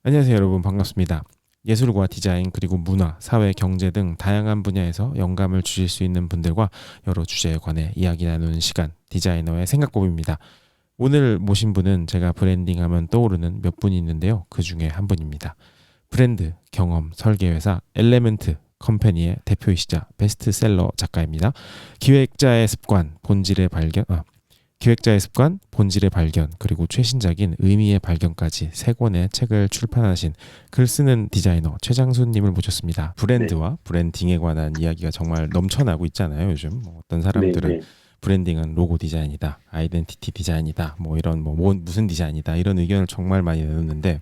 안녕하세요, 여러분. 반갑습니다. 예술과 디자인, 그리고 문화, 사회, 경제 등 다양한 분야에서 영감을 주실 수 있는 분들과 여러 주제에 관해 이야기 나누는 시간, 디자이너의 생각법입니다. 오늘 모신 분은 제가 브랜딩하면 떠오르는 몇 분이 있는데요. 그 중에 한 분입니다. 브랜드, 경험, 설계회사 엘레멘트 컴퍼니의 대표이시자 베스트셀러 작가입니다. 기획자의 습관, 본질의 발견, 기획자의 습관, 본질의 발견, 그리고 최신작인 의미의 발견까지 세 권의 책을 출판하신 글 쓰는 디자이너 최장수님을 모셨습니다. 네, 브랜드와 브랜딩에 관한 이야기가 정말 넘쳐나고 있잖아요, 요즘. 어떤 네, 사람들은 네. 브랜딩은 로고 디자인이다, 아이덴티티 디자인이다, 뭐 이런 무슨 디자인이다 이런 의견을 정말 많이 내놓는데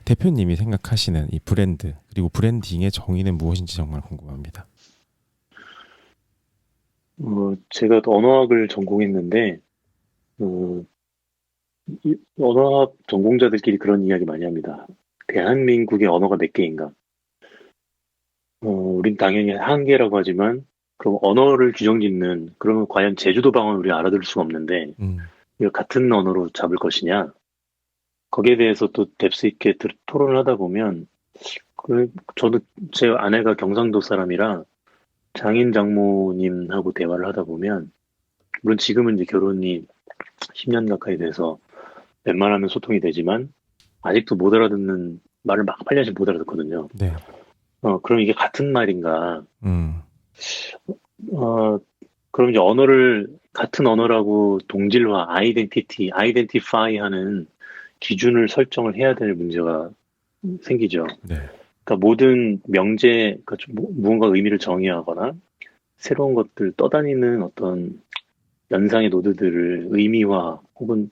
대표님이 생각하시는 이 브랜드 그리고 브랜딩의 정의는 무엇인지 정말 궁금합니다. 제가 또 언어학을 전공했는데, 어, 언어학 전공자들끼리 그런 이야기 많이 합니다. 대한민국의 언어가 몇 개인가? 우린 당연히 한 개라고 하지만, 그럼 언어를 규정짓는, 그러면 과연 제주도 방언을 우리 알아들을 수가 없는데, 음, 이거 같은 언어로 잡을 것이냐? 거기에 대해서 또 뎁스 있게 토론을 하다 보면, 저도 제 아내가 경상도 사람이라 장인 장모님하고 대화를 하다 보면, 물론 지금은 이제 결혼이 10년 가까이 돼서 웬만하면 소통이 되지만 아직도 못 알아듣는 말을 막 8년씩 못 알아듣거든요. 네, 그럼 이게 같은 말인가? 음, 어, 그럼 이제 언어를 같은 언어라고 동질화, 아이덴티파이 하는 기준을 설정을 해야 될 문제가 생기죠. 네, 그러니까 모든 명제, 그러니까 무언가 의미를 정의하거나 새로운 것들 떠다니는 어떤 연상의 노드들을 의미화 혹은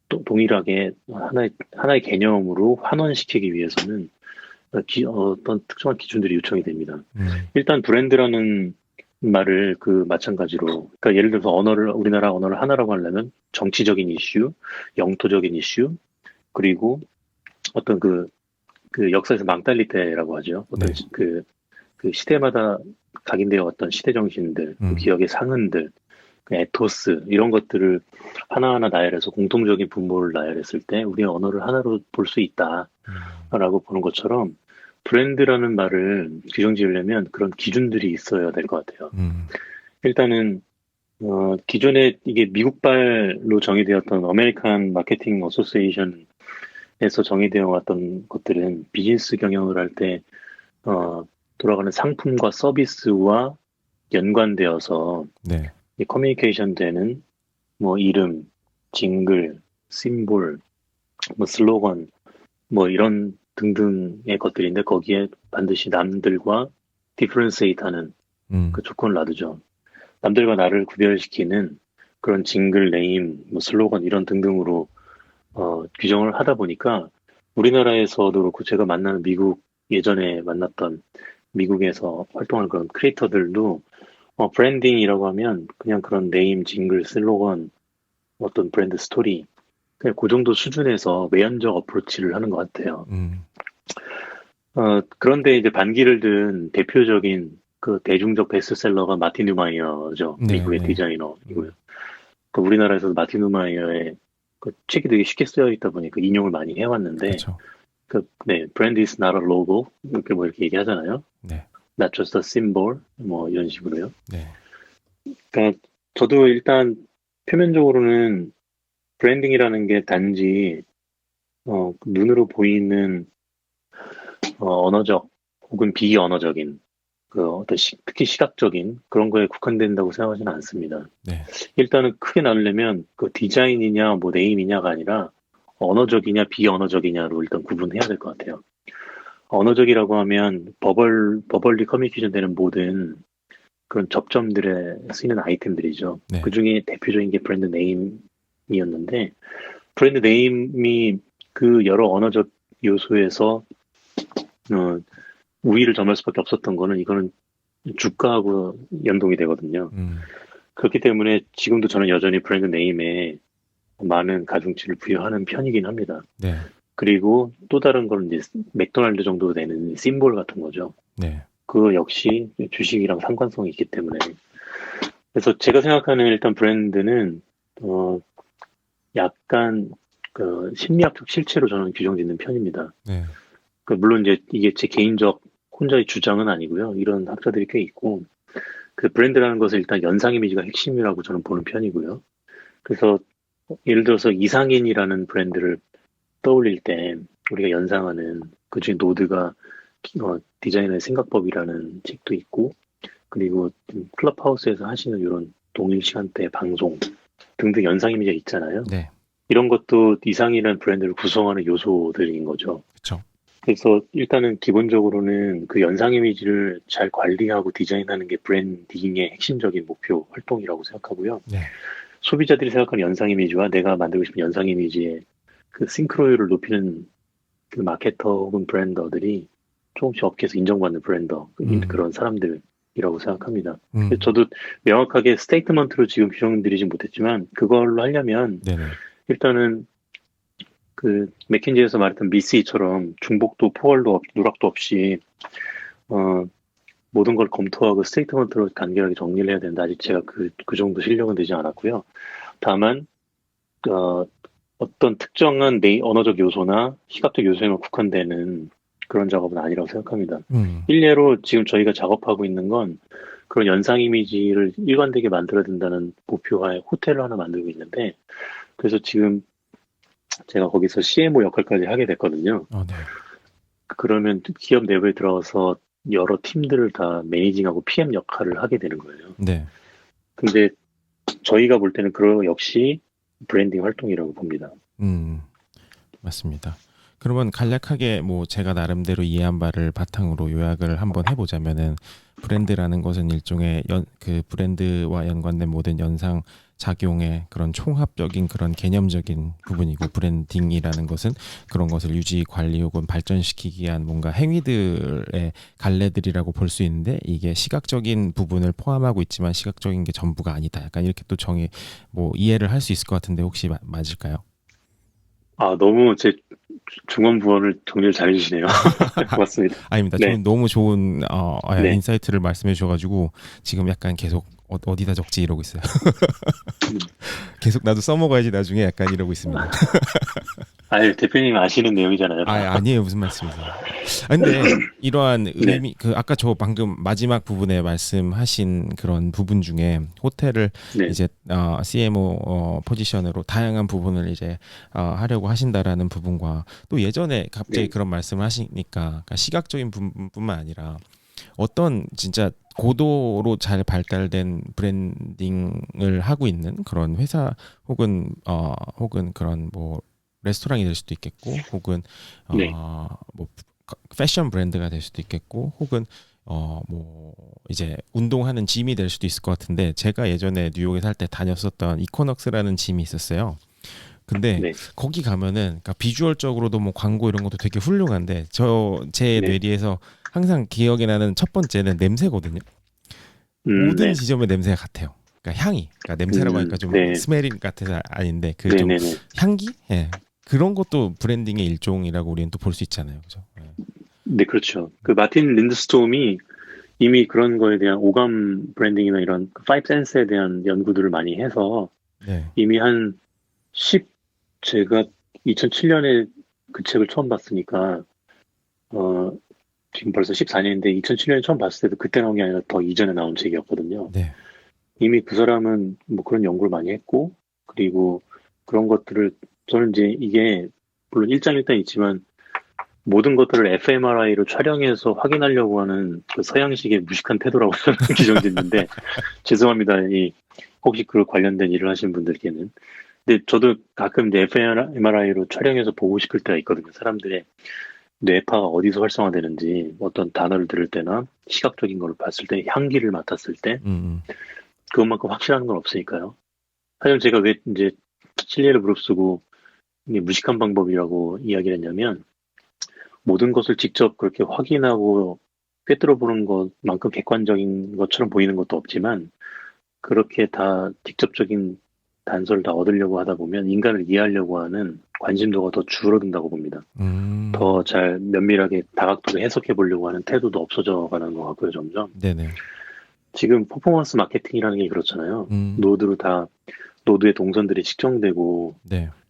또 동일하게 하나의 개념으로 환원시키기 위해서는 어떤 특정한 기준들이 요청이 됩니다. 음, 일단 브랜드라는 말을 그 마찬가지로, 그러니까 예를 들어서 우리나라 언어를 하나라고 하려면 정치적인 이슈, 영토적인 이슈, 그리고 어떤 그 역사에서 망달리테라고 하죠. 어떤 네, 그 시대마다 각인되어 왔던 시대 정신들, 그 음, 기억의 상흔들, 그 에토스 이런 것들을 하나하나 나열해서 공통적인 분모를 나열했을 때 우리의 언어를 하나로 볼 수 음, 있다라고 보는 것처럼 브랜드라는 말을 규정 지으려면 그런 기준들이 있어야 될 것 같아요. 음, 일단은 기존에 이게 미국발로 정의되었던 어메리칸 마케팅 어소시에이션에서 정의되어 왔던 것들은 비즈니스 경영을 할 때 돌아가는 상품과 서비스와 연관되어서 네, 이 커뮤니케이션 되는 뭐 이름, 징글, 심볼, 뭐 슬로건, 뭐 이런 등등의 것들인데 거기에 반드시 남들과 디퍼런시에이트 하는 음, 그 조건을 놔두죠. 남들과 나를 구별시키는 그런 징글, 네임, 뭐 슬로건 이런 등등으로 규정을 하다 보니까 우리나라에서도 그렇고 제가 만나는 예전에 만났던 미국에서 활동하는 그런 크리에이터들도 브랜딩이라고 하면 그냥 그런 네임, 징글, 슬로건, 어떤 브랜드 스토리 그냥 그 정도 수준에서 외연적 어프로치를 하는 것 같아요. 음, 그런데 이제 반기를 든 대표적인 그 대중적 베스트셀러가 마틴 뉴마이어죠. 네, 미국의 네, 디자이너이고요. 그 우리나라에서도 마틴 뉴마이어의 그 책이 되게 쉽게 쓰여 있다 보니까 인용을 많이 해왔는데, 그렇죠. 네, brand is not a logo. 이렇게 뭐 이렇게 얘기하잖아요. 네, Not just a symbol. 뭐 이런 식으로요. 네, 그러니까 저도 일단 표면적으로는 브랜딩이라는 게 단지 눈으로 보이는 언어적 혹은 비언어적인 그 어떤 특히 시각적인 그런 거에 국한된다고 생각하지는 않습니다. 네, 일단은 크게 나누려면 그 디자인이냐 뭐 네임이냐가 아니라 언어적이냐 비언어적이냐로 일단 구분해야 될 것 같아요. 언어적이라고 하면 버벌리 커뮤니케이션 되는 모든 그런 접점들에 쓰이는 아이템들이죠. 그 네, 중에 대표적인 게 브랜드 네임이었는데 브랜드 네임이 그 여러 언어적 요소에서 어, 우위를 점할 수밖에 없었던 거는 이거는 주가하고 연동이 되거든요. 음, 그렇기 때문에 지금도 저는 여전히 브랜드 네임에 많은 가중치를 부여하는 편이긴 합니다. 네, 그리고 또 다른 건 이제 맥도날드 정도 되는 심볼 같은 거죠. 네, 그거 역시 주식이랑 상관성이 있기 때문에. 그래서 제가 생각하는 일단 브랜드는, 어, 약간 그 심리학적 실체로 저는 규정 짓는 편입니다. 네, 물론 이제 이게 제 개인적 혼자의 주장은 아니고요. 이런 학자들이 꽤 있고, 그 브랜드라는 것을 일단 연상 이미지가 핵심이라고 저는 보는 편이고요. 그래서 예를 들어서 이상인이라는 브랜드를 떠올릴 때 우리가 연상하는 그중에 노드가 디자이너의 생각법이라는 책도 있고, 그리고 클럽하우스에서 하시는 이런 동일 시간대 방송 등등 연상 이미지가 있잖아요. 네. 이런 것도 이상이라는 브랜드를 구성하는 요소들인 거죠. 그렇죠. 그래서 일단은 기본적으로는 그 연상 이미지를 잘 관리하고 디자인하는 게 브랜딩의 핵심적인 목표 활동이라고 생각하고요. 네. 소비자들이 생각하는 연상 이미지와 내가 만들고 싶은 연상 이미지의 그 싱크로율을 높이는 그 마케터 혹은 브랜더들이 조금씩 업계에서 인정받는 브랜더 그런 사람들이라고 생각합니다. 저도 명확하게 스테이트먼트로 지금 규정드리지 못했지만 그걸로 하려면 네네. 일단은 그 맥킨지에서 말했던 미스이처럼 중복도 포괄도 누락도 없이 모든 걸 검토하고 스테이트먼트로 간결하게 정리를 해야 되는데 아직 제가 그 정도 실력은 되지 않았고요. 다만 어떤 특정한 언어적 요소나 시각적 요소에만 국한되는 그런 작업은 아니라고 생각합니다. 일례로 지금 저희가 작업하고 있는 건 그런 연상 이미지를 일관되게 만들어야 된다는 목표하에 호텔을 하나 만들고 있는데 그래서 지금 제가 거기서 CMO 역할까지 하게 됐거든요. 네. 그러면 기업 내부에 들어가서 여러 팀들을 다 매니징하고 PM 역할을 하게 되는 거예요. 네. 근데 저희가 볼 때는 그거 역시 브랜딩 활동이라고 봅니다. 맞습니다. 그러면 간략하게 뭐 제가 나름대로 이해한 바를 바탕으로 요약을 한번 해보자면은 브랜드라는 것은 일종의 그 브랜드와 연관된 모든 연상 작용의 그런 총합적인 그런 개념적인 부분이고 브랜딩이라는 것은 그런 것을 유지 관리 혹은 발전시키기 위한 뭔가 행위들의 갈래들이라고 볼 수 있는데 이게 시각적인 부분을 포함하고 있지만 시각적인 게 전부가 아니다. 약간 이렇게 또 이해를 할 수 있을 것 같은데 혹시 맞을까요? 너무 제 중원부원을 정리를 잘해주시네요. 고맙습니다. 아닙니다. 네. 저는 너무 좋은 네. 인사이트를 말씀해 주셔가지고 지금 약간 계속 어디다 적지 이러고 있어요. 계속 나도 써먹어야지 나중에 약간 이러고 있습니다. 대표님 아시는 내용이잖아요. 아니에요. 무슨 말씀이세요. 근데 이러한 의미, 네. 아까 저 방금 마지막 부분에 말씀하신 그런 부분 중에 호텔을 네. 이제 CMO 포지션으로 다양한 부분을 이제 하려고 하신다라는 부분과 또 예전에 갑자기 네. 그런 말씀을 하시니까 그러니까 시각적인 부분뿐만 아니라 어떤 진짜 고도로 잘 발달된 브랜딩을 하고 있는 그런 회사 혹은 그런 뭐 레스토랑이 될 수도 있겠고 혹은 네. 뭐 패션 브랜드가 될 수도 있겠고 혹은 뭐 이제 운동하는 짐이 될 수도 있을 것 같은데 제가 예전에 뉴욕에 살 때 다녔었던 이코넉스라는 짐이 있었어요. 근데 네. 거기 가면은 그러니까 비주얼적으로도 뭐 광고 이런 것도 되게 훌륭한데 제 네. 뇌리에서 항상 기억에 나는 첫 번째는 냄새거든요. 모든 네. 지점의 냄새가 같아요. 그러니까 향이, 그러니까 냄새라고 하니까 좀 네. 스멜인 같아서 아닌데 그 좀 향기, 그런 것도 브랜딩의 일종이라고 우리는 또 볼 수 있잖아요, 그죠? 네, 그렇죠. 그 마틴 린드스톰이 이미 그런 거에 대한 오감 브랜딩이나 이런 파이브 센스에 대한 연구들을 많이 해서 이미 제가 2007년에 그 책을 처음 봤으니까 지금 벌써 14년인데 2007년에 처음 봤을 때도 그때 나온 게 아니라 더 이전에 나온 책이었거든요. 네. 이미 그 사람은 뭐 그런 연구를 많이 했고 그리고 그런 것들을 저는 이제 이게 물론 일장일단 있지만 모든 것들을 fMRI로 촬영해서 확인하려고 하는 그 서양식의 무식한 태도라고 규정짓는데 죄송합니다. 혹시 그 관련된 일을 하시는 분들께는. 근데 저도 가끔 이제 fMRI로 촬영해서 보고 싶을 때가 있거든요. 사람들의 뇌파가 어디서 활성화되는지 어떤 단어를 들을 때나 시각적인 걸 봤을 때 향기를 맡았을 때 그것만큼 확실한 건 없으니까요. 하지만 제가 왜 이제 실례를 무릅쓰고 이게 무식한 방법이라고 이야기를 했냐면 모든 것을 직접 그렇게 확인하고 꿰뚫어 보는 것만큼 객관적인 것처럼 보이는 것도 없지만 그렇게 다 직접적인 단서를 다 얻으려고 하다 보면 인간을 이해하려고 하는 관심도가 더 줄어든다고 봅니다. 더 잘 면밀하게 다각도로 해석해 보려고 하는 태도도 없어져 가는 것 같고요, 점점. 네네. 지금 퍼포먼스 마케팅이라는 게 그렇잖아요. 노드의 동선들이 측정되고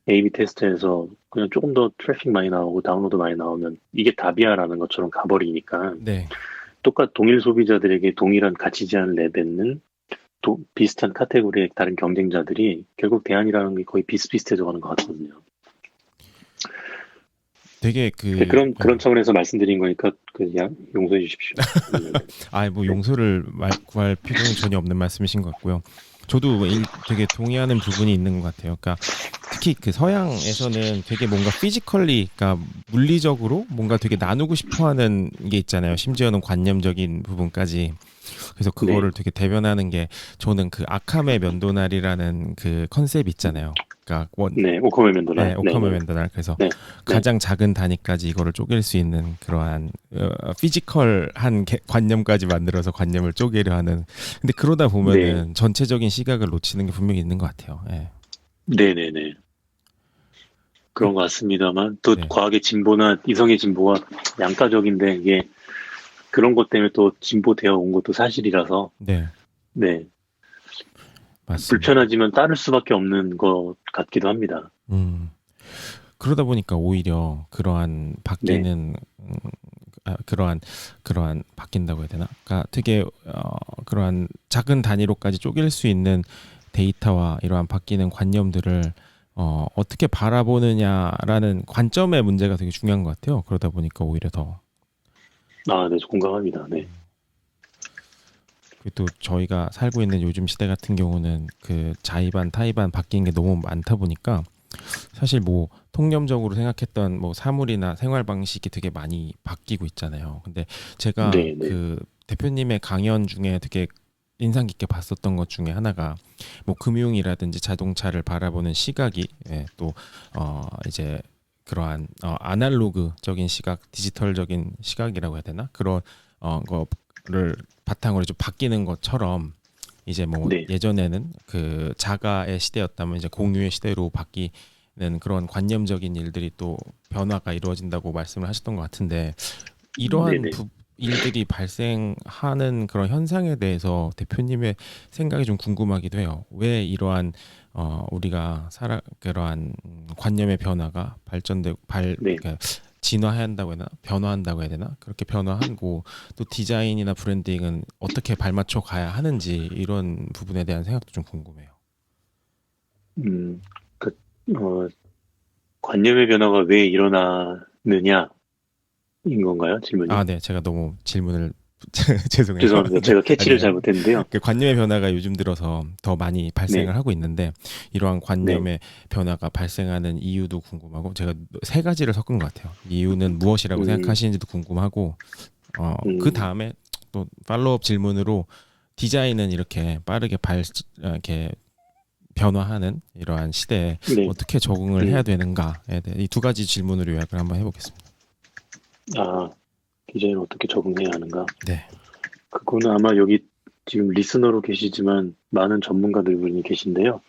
A/B 테스트에서 그냥 조금 더 트래픽 많이 나오고 다운로드 많이 나오면 이게 답이야라는 것처럼 가버리니까 네. 동일 소비자들에게 동일한 가치 제한을 내뱉는 비슷한 카테고리의 다른 경쟁자들이 결국 대안이라는 게 거의 비슷비슷해져 가는 것 같거든요. 되게 그런 차원에서 말씀드린 거니까 용서해 주십시오. 뭐 네. 용서를 구할 필요는 전혀 없는 말씀이신 것 같고요. 저도 되게 동의하는 부분이 있는 것 같아요. 그러니까 특히 그 서양에서는 되게 뭔가 피지컬리, 그러니까 물리적으로 뭔가 되게 나누고 싶어하는 게 있잖아요. 심지어는 관념적인 부분까지. 그래서 네. 그거를 되게 대변하는 게 저는 그 아캄의 면도날이라는 그 컨셉 있잖아요. 그러니까 네. 오커멜 네, 맨도날. 네, 오카마 네. 맨도날. 그래서 네. 네. 가장 작은 단위까지 이거를 쪼갤 수 있는 그러한 피지컬한 관념까지 만들어서 관념을 쪼개려 하는. 근데 그러다 네. 보면은 전체적인 시각을 놓치는 게 분명히 있는 것 같아요. 예. 네, 네, 네. 그, 그런 것 같습니다만 또 네, 과학의 진보나 이성의 진보가 양가적인데 이게 그런 것 때문에 또 진보되어 온 것도 사실이라서 네, 네. 맞습니다. 불편하지만 따를 수밖에 없는 것 같기도 합니다. 음, 그러다 보니까 오히려 그러한 네. 바뀌는 그러한 바뀐다고 해야 되나? 그러니까 되게 그러한 작은 단위로까지 쪼갤 수 있는 데이터와 이러한 바뀌는 관념들을 어떻게 바라보느냐라는 관점의 문제가 되게 중요한 것 같아요. 그러다 보니까 오히려 더. 아, 네, 공감합니다. 네. 그리고 또 저희가 살고 있는 요즘 시대 같은 경우는 그 자의반 타의반 바뀐 게 너무 많다 보니까 사실 뭐 통념적으로 생각했던 뭐 사물이나 생활 방식이 되게 많이 바뀌고 있잖아요. 근데 제가 네, 네. 그 대표님의 강연 중에 되게 인상 깊게 봤었던 것 중에 하나가 뭐 금융이라든지 자동차를 바라보는 시각이 또 이제 그러한 아날로그적인 시각, 디지털적인 시각이라고 해야 되나? 그런 거를 바탕으로 좀 바뀌는 것처럼 이제 뭐 네. 예전에는 그 자가의 시대였다면 이제 공유의 시대로 바뀌는 그런 관념적인 일들이 또 변화가 이루어진다고 말씀을 하셨던 것 같은데 네, 이러한 네. 일들이 발생하는 그런 현상에 대해서 대표님의 생각이 좀 궁금하기도 해요. 왜 이러한 우리가 그러한 관념의 변화가 네. 그러니까 진화해야 한다고 해야 되나? 변화한다고 해야 되나? 그렇게 변화하고 또 디자인이나 브랜딩은 어떻게 발맞춰 가야 하는지 이런 부분에 대한 생각도 좀 궁금해요. 음, 그, 어, 관념의 변화가 왜 일어나느냐인 건가요? 질문이? 네, 제가 너무 질문을 죄송해요. 죄송합니다. 네, 제가 캐치를 아니에요. 잘못했는데요. 그 관념의 변화가 요즘 들어서 더 많이 네. 발생을 하고 있는데 이러한 네. 관념의 변화가 발생하는 이유도 궁금하고 제가 세 가지를 섞은 것 같아요. 이유는 무엇이라고 음, 생각하시는지도 궁금하고 그 음, 다음에 또 팔로우업 질문으로 디자인은 이렇게 빠르게 이렇게 변화하는 이러한 시대에 네. 어떻게 적응을 해야 음, 되는가에 대해 이 두 가지 질문으로 요약을 한번 해보겠습니다. 아, 디자인을 어떻게 적응해야 하는가? 네, 그거는 아마 여기 지금 리스너로 계시지만 많은 전문가들분이 계신데요.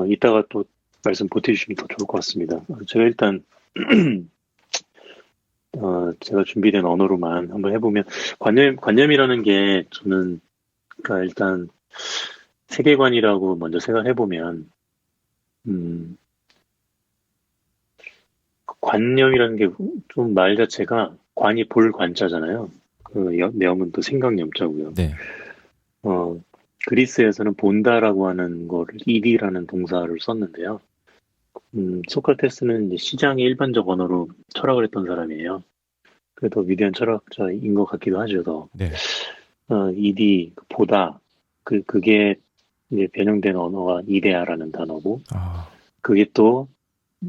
이따가 또 말씀 보태주시면 더 좋을 것 같습니다. 제가 일단, 제가 준비된 언어로만 한번 해보면, 관념이라는 게 저는, 그러니까 일단 세계관이라고 먼저 생각해보면, 음, 관념이라는 게 좀 말 자체가 관이 볼 관자잖아요. 그 염은 또 생각염자고요. 네, 어, 그리스에서는 본다라고 하는 거를 이디라는 동사를 썼는데요. 소크라테스는 이제 시장의 일반적 언어로 철학을 했던 사람이에요. 그래도 위대한 철학자인 것 같기도 하죠. 더. 네, 이디, 보다, 그게 이제 변형된 언어가 이데아라는 단어고, 아, 그게 또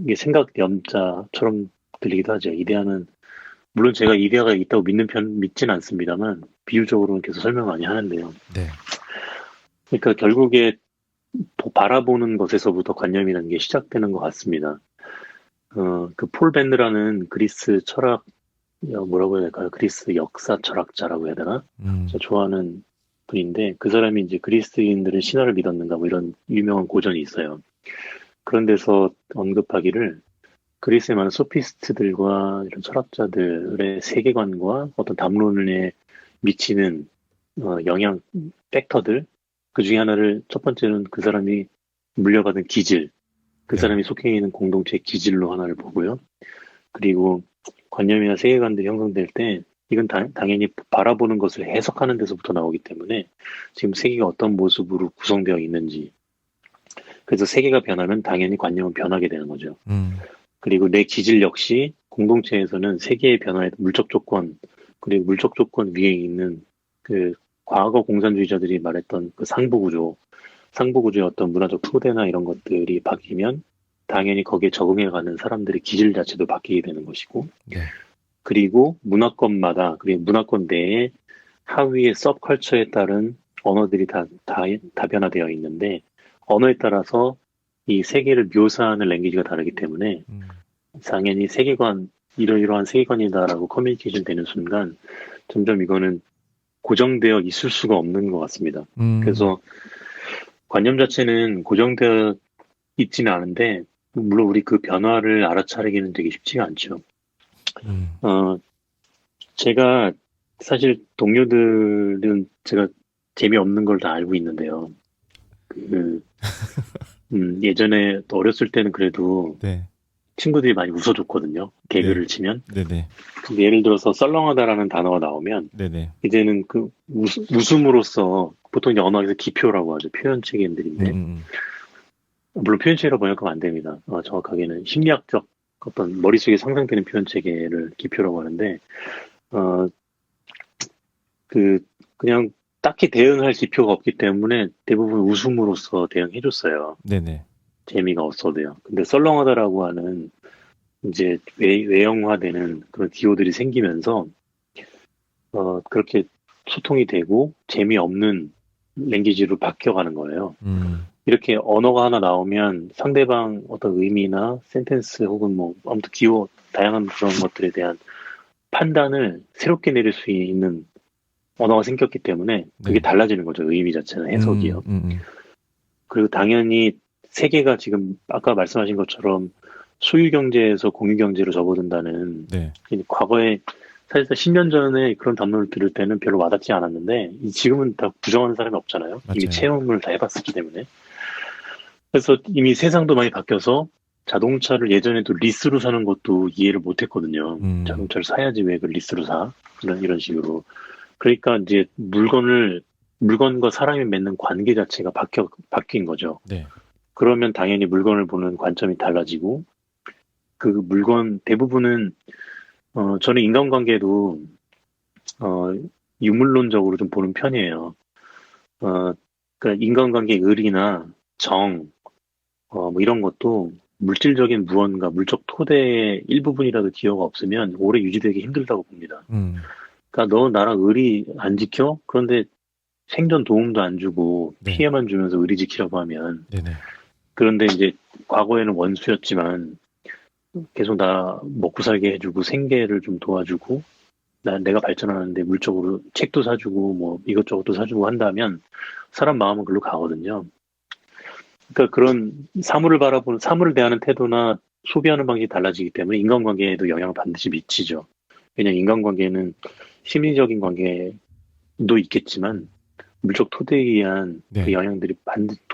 이게 생각 염자처럼 들리기도 하죠. 이데아는 물론 제가 이데아가 있다고 믿진 않습니다만 비유적으로는 계속 설명 많이 하는데요. 네, 그러니까 결국에 바라보는 것에서부터 관념이라는 게 시작되는 것 같습니다. 그 폴 밴드라는 그리스 철학, 뭐라고 해야 될까요? 그리스 역사 철학자라고 해야 되나? 제가 음, 좋아하는 분인데, 그 사람이 이제 그리스인들은 신화를 믿었는가, 뭐 이런 유명한 고전이 있어요. 그런 데서 언급하기를, 그리스의 많은 소피스트들과 이런 철학자들의 세계관과 어떤 담론에 미치는 영향 팩터들 그 중에 하나를 첫 번째는 그 사람이 물려받은 기질 그 네. 사람이 속해 있는 공동체의 기질로 하나를 보고요. 그리고 관념이나 세계관들이 형성될 때 이건 당연히 바라보는 것을 해석하는 데서부터 나오기 때문에 지금 세계가 어떤 모습으로 구성되어 있는지, 그래서 세계가 변하면 당연히 관념은 변하게 되는 거죠. 음. 그리고 내 기질 역시 공동체에서는 세계의 변화의 물적 조건, 그리고 물적 조건 위에 있는 그 과거 공산주의자들이 말했던 그 상부구조의 어떤 문화적 토대나 이런 것들이 바뀌면 당연히 거기에 적응해가는 사람들의 기질 자체도 바뀌게 되는 것이고, 네. 그리고 문화권마다, 그리고 문화권 내에 하위의 서브컬처에 따른 언어들이 다 변화되어 있는데, 언어에 따라서 이 세계를 묘사하는 랭귀지가 다르기 때문에 음. 당연히 세계관, 이러이러한 세계관이다라고 커뮤니케이션 되는 순간 점점 이거는 고정되어 있을 수가 없는 것 같습니다. 음. 그래서 관념 자체는 고정되어 있지는 않은데, 물론 우리 그 변화를 알아차리기는 되게 쉽지가 않죠. 음. 어, 제가 사실 동료들은 제가 재미없는 걸 다 알고 있는데요. 그, 예전에 또 어렸을 때는 그래도 네. 친구들이 많이 웃어줬거든요. 네. 개그를 치면. 네네. 근데 예를 들어서 썰렁하다라는 단어가 나오면 네네. 이제는 그 웃음으로써 보통 이제 언어에서 기표라고 하죠. 음. 표현체계들인데 음. 물론 표현체계로 번역하면 안 됩니다. 정확하게는 심리학적 어떤 머릿속에 상상되는 표현체계를 기표라고 하는데 어, 그 그냥 딱히 대응할 지표가 없기 때문에 대부분 웃음으로써 대응해줬어요. 네네. 재미가 없어도요. 근데 썰렁하다라고 하는 이제 외형화되는 그런 기호들이 생기면서 그렇게 소통이 되고 재미없는 랭귀지로 바뀌어가는 거예요. 음. 이렇게 언어가 하나 나오면 상대방 어떤 의미나 센텐스 혹은 뭐 아무튼 기호 다양한 그런 것들에 대한 판단을 새롭게 내릴 수 있는 언어가 생겼기 때문에 그게 네. 달라지는 거죠. 의미 자체는 해석이요. 그리고 당연히 세계가 지금 아까 말씀하신 것처럼 소유 경제에서 공유 경제로 접어든다는 네. 과거에 사실상 10년 전에 그런 담론을 들을 때는 별로 와닿지 않았는데 지금은 다 부정하는 사람이 없잖아요. 이미 맞아요. 체험을 다 해봤기 때문에. 그래서 이미 세상도 많이 바뀌어서 자동차를 예전에도 리스로 사는 것도 이해를 못 했거든요. 음. 자동차를 사야지 왜 그 리스로 사? 이런 식으로. 그러니까 이제 물건과 사람이 맺는 관계 자체가 바뀐 거죠. 네. 그러면 당연히 물건을 보는 관점이 달라지고 그 물건 대부분은 저는 인간관계도 어, 유물론적으로 좀 보는 편이에요. 그러니까 인간관계의 의리나 정, 뭐 이런 것도 물질적인 무언가, 물적 토대의 일부분이라도 기여가 없으면 오래 유지되기 힘들다고 봅니다. 음. 그러니까 너 나랑 의리 안 지켜? 그런데 생존 도움도 안 주고 네. 피해만 주면서 의리 지키라고 하면 네네. 그런데 이제 과거에는 원수였지만 계속 나 먹고 살게 해주고 생계를 좀 도와주고 내가 발전하는데 물적으로 책도 사주고 뭐 이것저것도 사주고 한다면 사람 마음은 글로 가거든요. 그러니까 그런 사물을 대하는 태도나 소비하는 방식이 달라지기 때문에 인간관계에도 영향을 반드시 미치죠. 왜냐하면 인간관계는 심리적인 관계도 있겠지만 물적 토대에 의한 그 네. 영향들이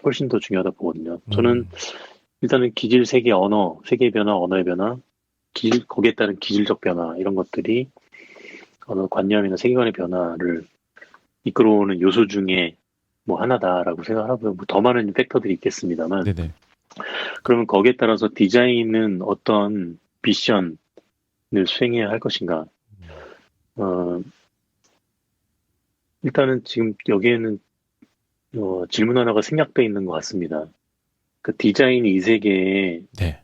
훨씬 더 중요하다 보거든요. 저는 음. 일단은 기질, 세계, 언어, 세계의 변화, 언어의 변화, 거기에 따른 기질적 변화 이런 것들이 어느 관념이나 세계관의 변화를 이끌어오는 요소 중에 뭐 하나다라고 생각하고요. 뭐 더 많은 팩터들이 있겠습니다만, 네네. 그러면 거기에 따라서 디자인은 어떤 미션을 수행해야 할 것인가? 어, 일단은 지금 여기에는 질문 하나가 생략돼 있는 것 같습니다. 그 디자인이 이 세계에 네.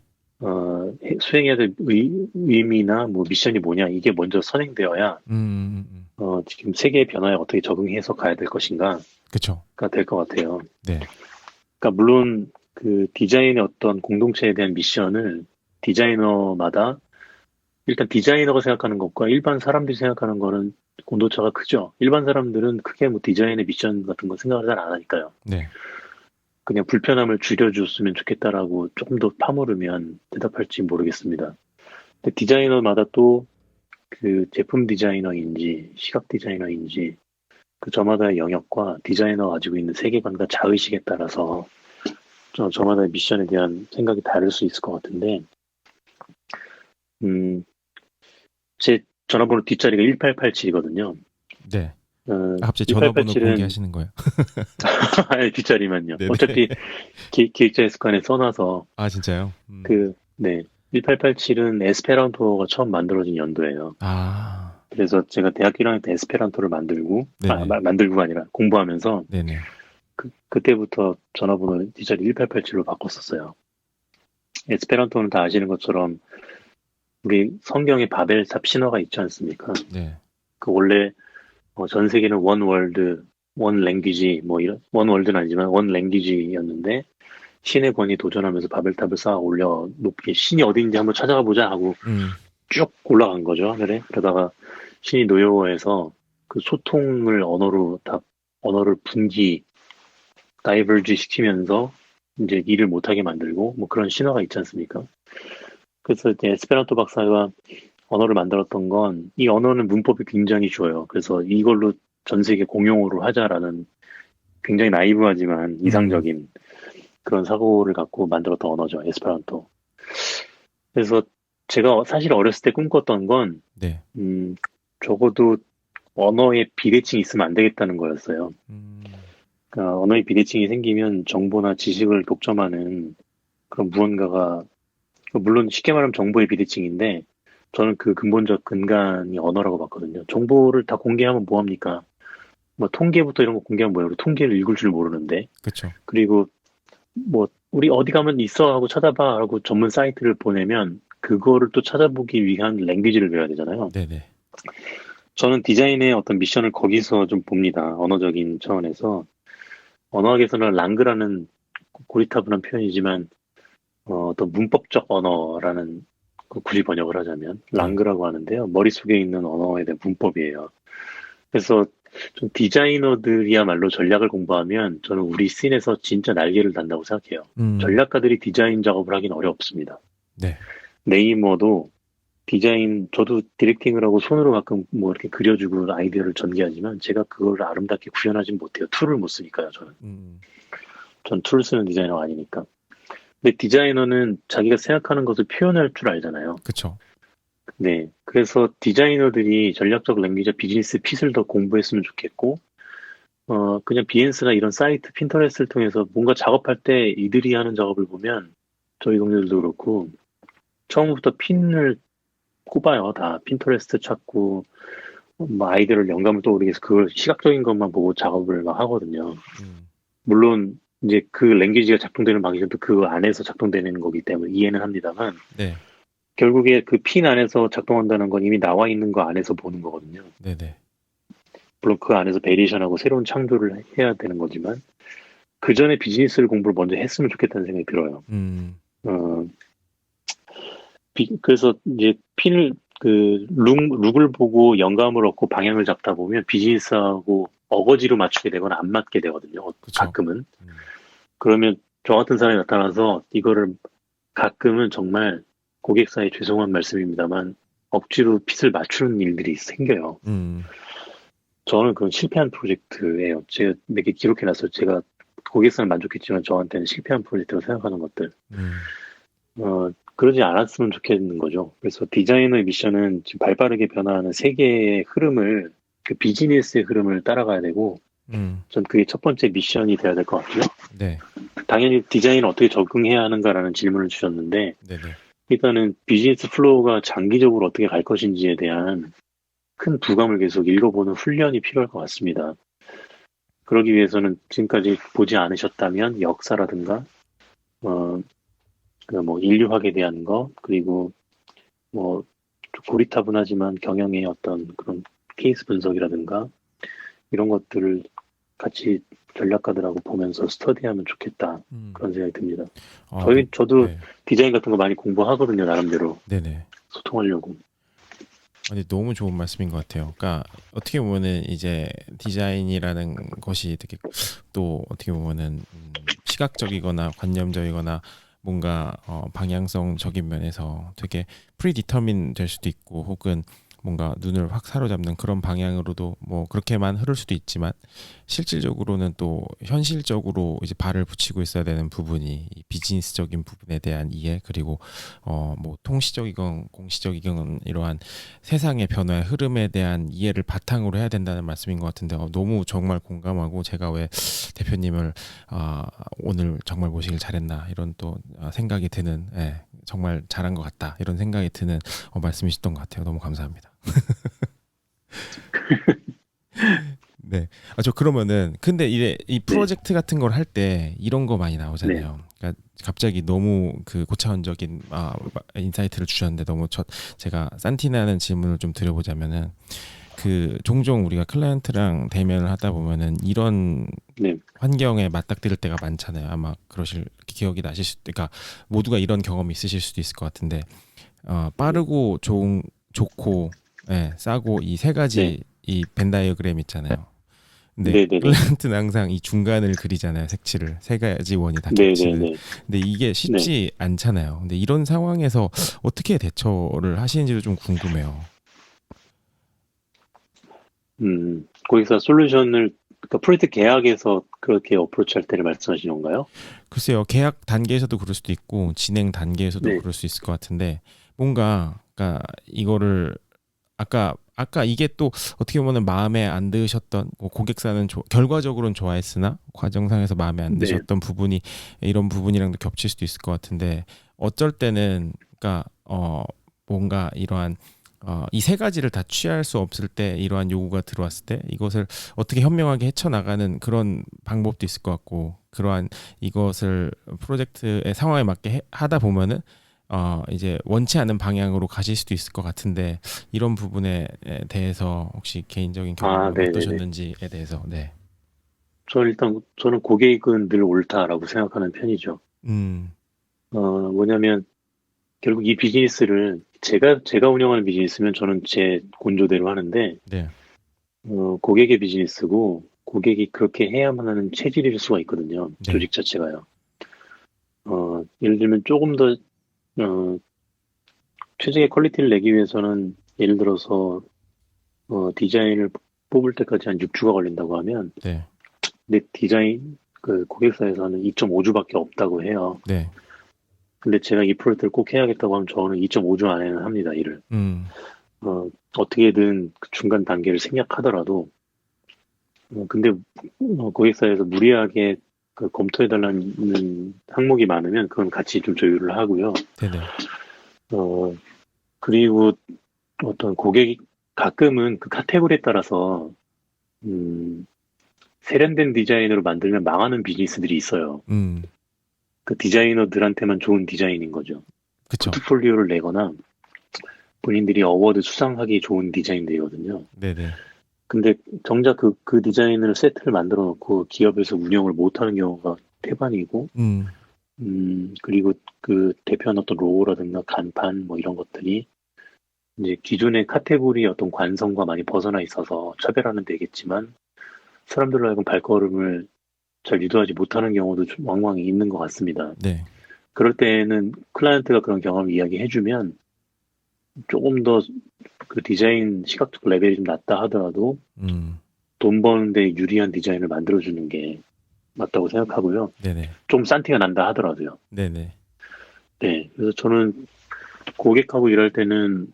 수행해야 될 의미나 뭐 미션이 뭐냐 이게 먼저 선행되어야 지금 세계의 변화에 어떻게 적응해서 가야 될 것인가가 그쵸. 될 것 같아요. 네. 그러니까 물론 그 디자인의 어떤 공동체에 대한 미션을 디자이너마다 일단 디자이너가 생각하는 것과 일반 사람들이 생각하는 거는 온도차가 크죠. 일반 사람들은 크게 뭐 디자인의 미션 같은 거 생각을 잘 안 하니까요. 네. 그냥 불편함을 줄여줬으면 좋겠다라고 조금 더 파물으면 대답할지 모르겠습니다. 근데 디자이너마다 또 그 제품 디자이너인지 시각 디자이너인지 그 저마다의 영역과 디자이너가 가지고 있는 세계관과 자의식에 따라서 저마다의 미션에 대한 생각이 다를 수 있을 것 같은데, 음, 제 전화번호 뒷자리가 1887이거든요. 네. 갑자기 전화번호 1887은 공개하시는 거예요? 뒷자리만요. 네네. 어차피 기획자 에스칸에 써놔서 아, 진짜요? 네. 1887은 에스페란토가 처음 만들어진 연도예요. 아, 그래서 제가 대학교 1학년 때 에스페란토를 네네. 만들고가 아니라 공부하면서 네네. 그때부터 전화번호 뒷자리 1887로 바꿨었어요. 에스페란토는 다 아시는 것처럼 우리 성경에 바벨탑 신화가 있지 않습니까? 네. 그 원래 전 세계는 원 월드, 원 랭귀지 뭐 이런 원 월드는 아니지만 원 랭귀지였는데 신의 권이 도전하면서 바벨탑을 쌓아 올려 높게 신이 어디 있는지 한번 찾아가 보자 하고 음, 쭉 올라간 거죠 하늘에. 그러다가 신이 노여워해서 그 소통을 언어를 분기 다이버지 시키면서 이제 일을 못하게 만들고 뭐 그런 신화가 있지 않습니까? 그래서 이제 에스페란토 박사가 언어를 만들었던 건 이 언어는 문법이 굉장히 좋아요. 그래서 이걸로 전 세계 공용어로 하자라는 굉장히 나이브하지만 음, 이상적인 그런 사고를 갖고 만들었던 언어죠. 에스페란토. 그래서 제가 사실 어렸을 때 꿈꿨던 건 네. 적어도 언어에 비대칭이 있으면 안 되겠다는 거였어요. 그러니까 언어의 비대칭이 생기면 정보나 지식을 독점하는 그런 무언가가 물론 쉽게 말하면 정보의 비대칭인데 저는 그 근본적 근간이 언어라고 봤거든요. 정보를 다 공개하면 뭐합니까? 뭐 통계부터 이런 거 공개하면 뭐예요? 우리 통계를 읽을 줄 모르는데. 그쵸. 그리고 뭐 우리 어디 가면 있어 하고 찾아봐 하고 전문 사이트를 보내면 그거를 또 찾아보기 위한 랭귀지를 배워야 되잖아요. 네네. 저는 디자인의 어떤 미션을 거기서 좀 봅니다. 언어적인 차원에서. 언어학에서는 랑그라는 고리타분한 표현이지만 어떤 문법적 언어라는 그 굳이 번역을 하자면 네. 랑그라고 하는데요. 머릿속에 있는 언어에 대한 문법이에요. 그래서 좀 디자이너들이야말로 전략을 공부하면 저는 우리 씬에서 진짜 날개를 단다고 생각해요. 전략가들이 디자인 작업을 하긴 어렵습니다. 네. 네이머도 저도 디렉팅을 하고 손으로 가끔 뭐 이렇게 그려주고 아이디어를 전개하지만 제가 그걸 아름답게 구현하진 못해요. 툴을 못 쓰니까요, 저는. 전 툴 쓰는 디자이너가 아니니까. 근데 디자이너는 자기가 생각하는 것을 표현할 줄 알잖아요. 그쵸. 네. 그래서 디자이너들이 전략적 랭귀지 비즈니스 핏을 더 공부했으면 좋겠고, 그냥 비엔스나 이런 사이트, 핀터레스트를 통해서 뭔가 작업할 때 이들이 하는 작업을 보면 저희 동료들도 그렇고, 처음부터 핀을 꼽아요. 다 핀터레스트 찾고, 뭐 아이디어를 영감을 떠오르게 해서 그걸 시각적인 것만 보고 작업을 막 하거든요. 물론 이제 그 랭귀지가 작동되는 방식도 그 안에서 작동되는 거기 때문에 이해는 합니다만, 네. 결국에 그 핀 안에서 작동한다는 건 이미 나와 있는 거 안에서 보는 거거든요. 네네. 물론 그 안에서 베리에이션하고 새로운 창조를 해야 되는 거지만 그 전에 비즈니스를 공부를 먼저 했으면 좋겠다는 생각이 들어요. 어, 그래서 이제 핀을 룩을 보고 영감을 얻고 방향을 잡다 보면 비즈니스하고 어거지로 맞추게 되거나 안 맞게 되거든요. 그쵸. 가끔은. 그러면 저 같은 사람이 나타나서 이거를 가끔은 정말 고객사에 죄송한 말씀입니다만 억지로 핏을 맞추는 일들이 생겨요. 저는 그건 실패한 프로젝트예요. 제가 몇 개 기록해놨어요. 제가 고객사는 만족했지만 저한테는 실패한 프로젝트라고 생각하는 것들. 그러지 않았으면 좋겠는 거죠. 그래서 디자이너의 미션은 지금 발빠르게 변화하는 세계의 흐름을, 그 비즈니스의 흐름을 따라가야 되고, 전 그게 첫 번째 미션이 돼야 될 것 같고요. 네. 당연히 디자인을 어떻게 적응해야 하는가라는 질문을 주셨는데, 네네. 일단은 비즈니스 플로우가 장기적으로 어떻게 갈 것인지에 대한 큰 부감을 계속 읽어보는 훈련이 필요할 것 같습니다. 그러기 위해서는 지금까지 보지 않으셨다면 역사라든가, 뭐 인류학에 대한 거, 그리고 뭐 고리타분하지만 경영의 어떤 그런 케이스 분석이라든가 이런 것들을 같이 전략가들하고 보면서 스터디하면 좋겠다 그런 생각이 듭니다. 저도 네. 디자인 같은 거 많이 공부하거든요, 나름대로. 네네. 소통하려고. 근데 너무 좋은 말씀인 것 같아요. 그러니까 어떻게 보면은 이제 디자인이라는 것이 되게 또 어떻게 보면은 시각적이거나 관념적이거나 뭔가 방향성적인 면에서 되게 프리디터민 될 수도 있고 혹은 뭔가 눈을 확 사로잡는 그런 방향으로도 뭐 그렇게만 흐를 수도 있지만 실질적으로는 또 현실적으로 이제 발을 붙이고 있어야 되는 부분이 이 비즈니스적인 부분에 대한 이해 그리고 뭐 통시적이건 공시적이건 이러한 세상의 변화의 흐름에 대한 이해를 바탕으로 해야 된다는 말씀인 것 같은데 너무 정말 공감하고 제가 왜 대표님을 오늘 정말 모시길 잘했나 이런 또 생각이 드는 정말 잘한 것 같다 이런 생각이 드는 말씀이셨던 것 같아요. 너무 감사합니다. 네. 저 그러면은 근데 이 네, 프로젝트 같은 걸 할 때 이런 거 많이 네, 나오잖아요. 그러니까 갑자기 너무 그 고차원적인 인사이트를 주셨는데 너무 제가 산티나는 질문을 좀 드려보자면은 그 종종 우리가 클라이언트랑 대면을 하다 보면은 이런 네, 환경에 맞닥뜨릴 때가 많잖아요. 아마 그러실 기억이 나실 수도, 그러니까 모두가 이런 경험이 있으실 수도 있을 것 같은데 네, 빠르고 좋고 싸고 이 세 네, 가지 이 벤 다이어그램 있잖아요. 근데 네, 네, 네, 클라이언트는 항상 이 중간을 그리잖아요. 색칠을 세 가지 원이 다 네, 네, 겹치는. 네, 근데 이게 네. 쉽지 않잖아요. 근데 이런 상황에서 어떻게 대처를 하시는지도 좀 궁금해요. 고객사 솔루션을, 그러니까 프로젝트 계약에서 그렇게 어프로치 할 때를 말씀하시는 건가요? 글쎄요, 계약 단계에서도 그럴 수도 있고 진행 단계에서도 네, 그럴 수 있을 것 같은데 뭔가 그러니까 이거를 아까 이게 또 어떻게 보면 마음에 안 드셨던 뭐 고객사는 결과적으로는 좋아했으나 과정상에서 마음에 안 네. 드셨던 부분이 이런 부분이랑도 겹칠 수도 있을 것 같은데 어쩔 때는 그러니까 뭔가 이러한 이 세 가지를 다 취할 수 없을 때 이러한 요구가 들어왔을 때 이것을 어떻게 현명하게 헤쳐나가는 그런 방법도 있을 것 같고 그러한 이것을 프로젝트의 상황에 맞게 하다 보면은 이제 원치 않은 방향으로 가실 수도 있을 것 같은데 이런 부분에 대해서 혹시 개인적인 아, 경험은 네네네. 어떠셨는지에 대해서 네. 저는 고객은 늘 옳다라고 생각하는 편이죠. 음, 뭐냐면, 결국 이 비즈니스를, 제가 운영하는 비즈니스면 저는 제 곤조대로 하는데, 네, 고객의 비즈니스고, 고객이 그렇게 해야만 하는 체질일 수가 있거든요. 네, 조직 자체가요. 예를 들면 조금 더, 어, 최적의 퀄리티를 내기 위해서는, 예를 들어서, 디자인을 뽑을 때까지 한 6주가 걸린다고 하면, 네, 근데 그 고객사에서는 2.5주밖에 없다고 해요. 네, 근데 제가 이 프로젝트를 꼭 해야겠다고 하면 저는 2.5주 안에는 합니다, 일을. 음, 어떻게든 그 중간 단계를 생략하더라도, 근데 고객사에서 무리하게 그 검토해달라는 항목이 많으면 그건 같이 좀 조율을 하고요. 네, 네, 어, 그리고 어떤 고객이 가끔은 그 카테고리에 따라서, 음, 세련된 디자인으로 만들면 망하는 비즈니스들이 있어요. 음, 그 디자이너들한테만 좋은 디자인인 거죠. 그쵸, 포트폴리오를 내거나 본인들이 어워드 수상하기 좋은 디자인들이거든요. 네, 네, 근데 정작 그 디자인을 세트를 만들어 놓고 기업에서 운영을 못하는 경우가 태반이고, 음, 그리고 그 대표한 어떤 로고라든가 간판 뭐 이런 것들이 이제 기존의 카테고리의 어떤 관성과 많이 벗어나 있어서 차별화는 되겠지만 사람들로 하여금 발걸음을 잘 유도하지 못하는 경우도 좀 왕왕 있는 것 같습니다. 네, 그럴 때는 클라이언트가 그런 경험을 이야기해주면 조금 더 그 디자인 시각적 레벨이 좀 낮다 하더라도 음, 돈 버는데 유리한 디자인을 만들어주는 게 맞다고 생각하고요. 네, 네, 좀 싼티가 난다 하더라도요. 네, 네, 네. 그래서 저는 고객하고 일할 때는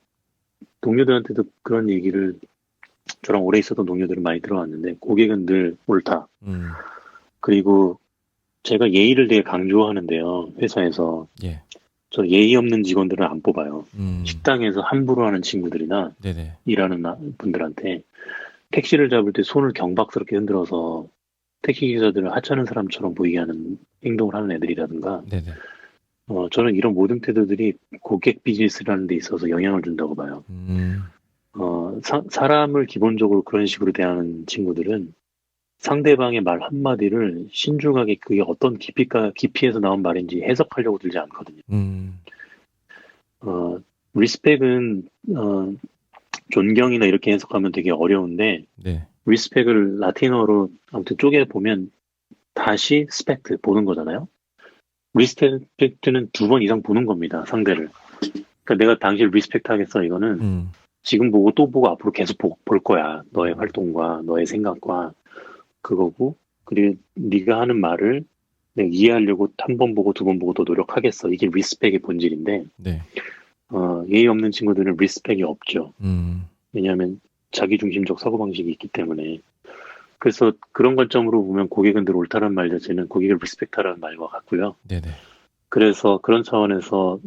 동료들한테도 그런 얘기를 저랑 오래 있었던 동료들은 많이 들어왔는데 고객은 늘 옳다. 음, 그리고 제가 예의를 되게 강조하는데요. 회사에서. 예, 저 예의 없는 직원들은 안 뽑아요. 음, 식당에서 함부로 하는 친구들이나 네, 네, 일하는 분들한테 택시를 잡을 때 손을 경박스럽게 흔들어서 택시 기사들을 하찮은 사람처럼 보이게 하는 행동을 하는 애들이라든가, 네, 네, 저는 이런 모든 태도들이 고객 비즈니스라는 데 있어서 영향을 준다고 봐요. 음, 사람을 기본적으로 그런 식으로 대하는 친구들은 상대방의 말 한마디를 신중하게 그게 어떤 깊이에서 나온 말인지 해석하려고 들지 않거든요. 음, 어, 리스펙은, 존경이나 이렇게 해석하면 되게 어려운데, 네, 리스펙을 라틴어로 아무튼 쪼개 보면 다시 스펙트 보는 거잖아요. 리스펙트는 두 번 이상 보는 겁니다, 상대를. 그러니까 내가 당신을 리스펙트 하겠어, 이거는 음, 지금 보고 또 보고 앞으로 계속 볼 거야. 너의 활동과 너의 생각과 그거고, 그리고 네가 하는 말을 내가 이해하려고 한 번 보고 두 번 보고 더 노력하겠어. 이게 리스펙의 본질인데, 네. 예의 없는 친구들은 리스펙이 없죠. 음. 왜냐하면 자기중심적 사고방식이 있기 때문에. 그래서 그런 관점으로 보면 고객은 늘 옳다는 말 자체는 고객을 리스펙하라는 말과 같고요. 네네. 그래서 그런 차원에서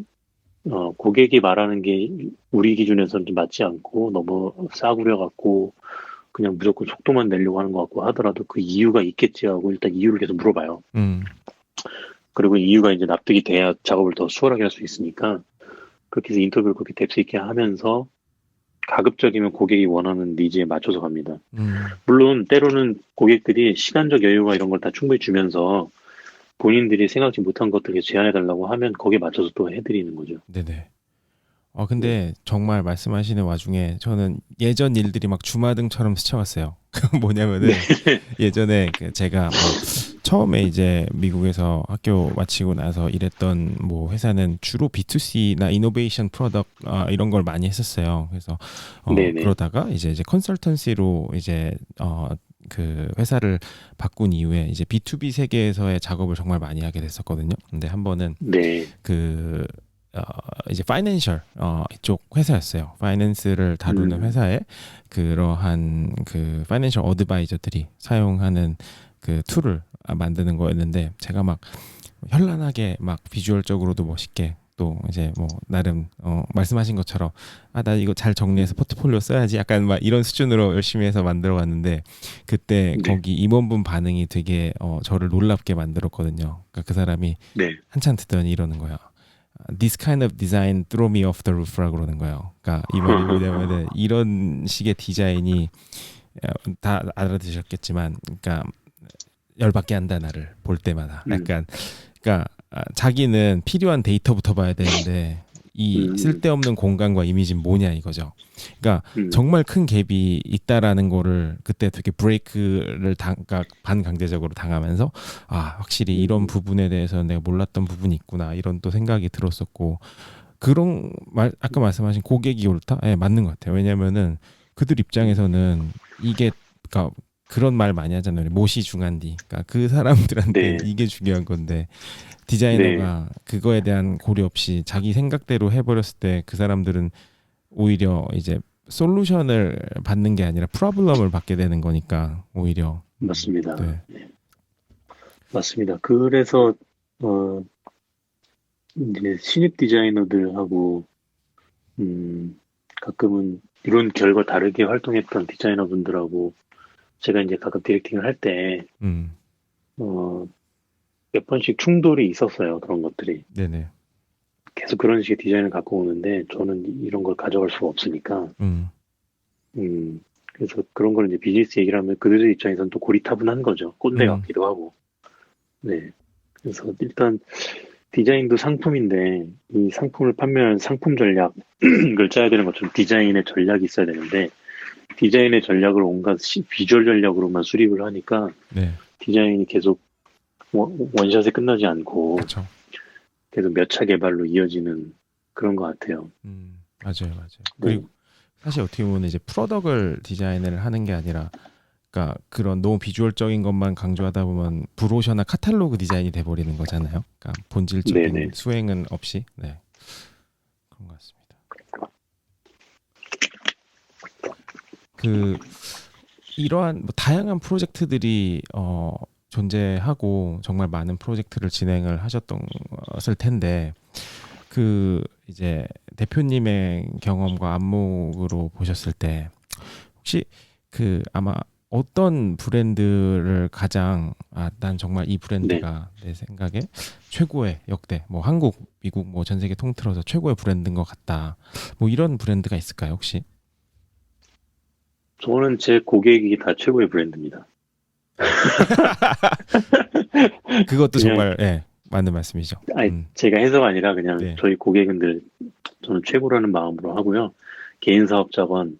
고객이 말하는 게 우리 기준에서는 좀 맞지 않고 너무 싸구려 같고 그냥 무조건 속도만 내려고 하는 것 같고 하더라도 그 이유가 있겠지 하고 일단 이유를 계속 물어봐요. 음. 그리고 이유가 이제 납득이 돼야 작업을 더 수월하게 할 수 있으니까 그렇게 해서 인터뷰를 그렇게 뎁스 있게 하면서 가급적이면 고객이 원하는 니즈에 맞춰서 갑니다. 음. 물론 때로는 고객들이 시간적 여유가 이런 걸 다 충분히 주면서 본인들이 생각지 못한 것들을 제안해달라고 하면 거기에 맞춰서 또 해드리는 거죠. 네네. 네. 근데 정말 말씀하시는 와중에 저는 예전 일들이 막 주마등처럼 스쳐갔어요. 뭐냐면은 예전에 제가 처음에 이제 미국에서 학교 마치고 나서 일했던 뭐 회사는 주로 B2C나 이노베이션 프로덕트 이런 걸 많이 했었어요. 그래서 네네. 그러다가 이제 컨설턴시로 이제 그 회사를 바꾼 이후에 이제 B2B 세계에서의 작업을 정말 많이 하게 됐었거든요. 근데 한 번은 네. 그 이제 파이낸셜 이쪽 회사였어요. 파이낸스를 다루는 음, 회사에 그러한 그 파이낸셜 어드바이저들이 사용하는 그 툴을 만드는 거였는데 제가 막 현란하게 막 비주얼적으로도 멋있게 또 이제 뭐 나름 말씀하신 것처럼 나 이거 잘 정리해서 포트폴리오 써야지 약간 막 이런 수준으로 열심히 해서 만들어 갔는데 그때 네. 거기 임원분 반응이 되게 저를 놀랍게 만들었거든요. 그러니까 그 사람이 네. 한참 듣더니 이러는 거야. This kind of design throw me off the roof라고 그러는 거예요. 그러니까 이 말이 뭐냐면은 이런 식의 디자인이 다 알아들으셨겠지만, 그러니까 열받게 한다 나를 볼 때마다. 음, 약간 그러니까 자기는 필요한 데이터부터 봐야 되는데 이 음, 쓸데없는 공간과 이미지는 뭐냐 이거죠. 그러니까 음, 정말 큰 갭이 있다라는 거를 그때 되게 브레이크를 그러니까 반강제적으로 당하면서 확실히 이런 음, 부분에 대해서 내가 몰랐던 부분이 있구나 이런 또 생각이 들었었고 그런 말 아까 말씀하신 고객이 옳다? 예, 맞는 것 같아요. 왜냐면은 그들 입장에서는 이게 그러니까 그런 말 많이 하잖아요. 못이 중한디. 그러니까 그 사람들한테는 네. 이게 중요한 건데 네. 디자이너가 그거에 대한 고려 없이 자기 생각대로 해버렸을 때 그 사람들은 오히려 이제 솔루션을 받는 게 아니라 프로블럼을 받게 되는 거니까 오히려 맞습니다. 네, 맞습니다. 그래서, 어, 이제 신입 디자이너들하고, 가끔은 이런 결과 다르게 활동했던 디자이너분들하고 제가 이제 가끔 디렉팅을 할 때, 음, 어, 몇 번씩 충돌이 있었어요. 그런 것들이. 네네, 계속 그런 식의 디자인을 갖고 오는데 저는 이런 걸 가져갈 수가 없으니까, 음, 그래서 그런 걸 이제 비즈니스 얘기를 하면 그들의 입장에서는 또 고리타분한 거죠. 꼰대 음, 같기도 하고. 네. 그래서 일단 디자인도 상품인데 이 상품을 판매하는 상품 전략을 짜야 되는 것처럼 디자인의 전략이 있어야 되는데 디자인의 전략을 온갖 비주얼 전략으로만 수립을 하니까 네, 디자인이 계속 원샷에 끝나지 않고 그렇죠. 계속 몇 차 개발로 이어지는 그런 것 같아요. 맞아요, 맞아요. 네. 그리고 사실 어떻게 보면 이제 프로덕을 디자인을 하는 게 아니라 그러니까 그런 너무 비주얼적인 것만 강조하다 보면 브로셔나 카탈로그 디자인이 돼버리는 거잖아요. 그러니까 본질적인 네네. 수행은 없이 네 그런 것 같습니다. 그 이러한 뭐 다양한 프로젝트들이 존재하고 정말 많은 프로젝트를 진행을 하셨던을 텐데 그 이제 대표님의 경험과 안목으로 보셨을 때 혹시 그 아마 어떤 브랜드를 가장 난 정말 이 네. 브랜드가 내 생각에 최고의 역대 뭐 한국, 미국 뭐 전 세계 통틀어서 최고의 브랜드인 것 같다. 뭐 이런 브랜드가 있을까요, 혹시? 저는 제 고객이 다 최고의 브랜드입니다. 그것도 그냥 정말 맞는 말씀이죠. 아니 제가 해서가 아니라 그냥 네. 저희 고객님들 저는 최고라는 마음으로 하고요. 개인 사업자건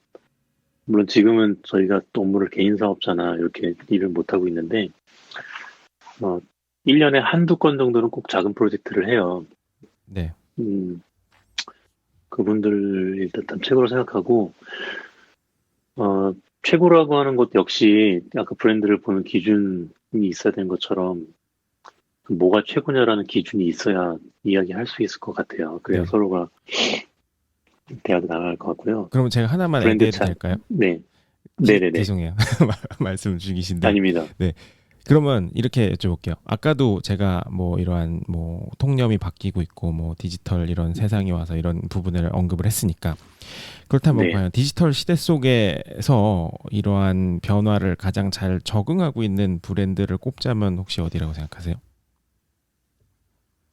물론 지금은 저희가 또 업무를 개인 사업자나 이렇게 일을 못 하고 있는데 1년에 한두 건 정도는 꼭 작은 프로젝트를 해요. 네. 음, 그분들 일단 최고로 생각하고, 최고라고 하는 것 역시 아까 브랜드를 보는 기준이 있어야 되는 것처럼 뭐가 최고냐라는 기준이 있어야 이야기할 수 있을 것 같아요. 그래야 네. 서로가 대화가 나갈 것 같고요. 그럼 제가 하나만 브랜드 애드해도 차, 될까요? 네, 네네네. 죄송해요. 말씀 주기신데. 아닙니다. 네. 그러면 이렇게 여쭤볼게요. 아까도 제가 뭐 이러한 뭐 통념이 바뀌고 있고 뭐 디지털 이런 세상이 와서 이런 부분을 언급을 했으니까 그렇다면 네. 과연 디지털 시대 속에서 이러한 변화를 가장 잘 적응하고 있는 브랜드를 꼽자면 혹시 어디라고 생각하세요?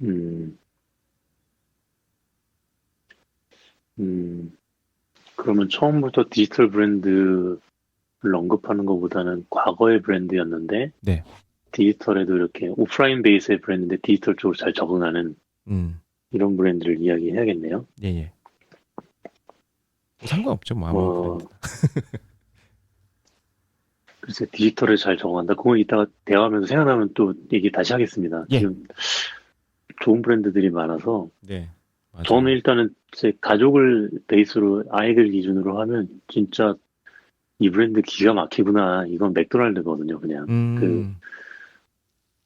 음, 음, 그러면 처음부터 디지털 브랜드를 언급하는 것보다는 과거의 브랜드였는데, 네. 디지털에도 이렇게 오프라인 베이스의 브랜드인데 디지털 쪽으로 잘 적응하는 음. 이런 브랜드를 이야기해야겠네요. 예, 예. 뭐 상관없죠. 뭐 아무 어, 브랜드나. 글쎄, 디지털에 잘 적응한다. 그건 이따가 대화하면서 생각나면 또 얘기 다시 하겠습니다. 예. 지금 좋은 브랜드들이 많아서, 네. 저는 맞아요. 일단은 제 가족을 베이스로 아이들 기준으로 하면 진짜 이 브랜드 기가 막히구나. 이건 맥도날드거든요, 그냥. 그, 음.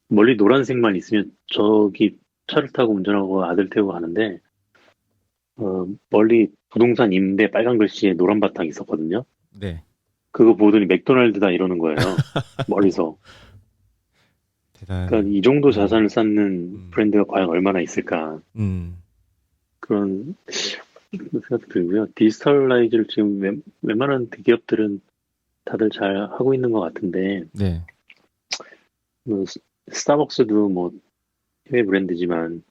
멀리 노란색만 있으면 저기 차를 타고 운전하고 아들 태우고 가는데, 멀리 부동산 임대 빨간 글씨에 노란 바탕 있었거든요. 네. 그거 보더니 맥도날드다 이러는 거예요. 멀리서. 그러니까 대단하네요. 이 정도 네. 자산을 쌓는 음. 브랜드가 과연 얼마나 있을까. 음. 그런 생각이 들고요. 디지털라이즈를 지금 웬만한 대기업들은 다들 잘 하고 있는 것 같은데, 네. 뭐 스타벅스도 뭐 해외 브랜드지만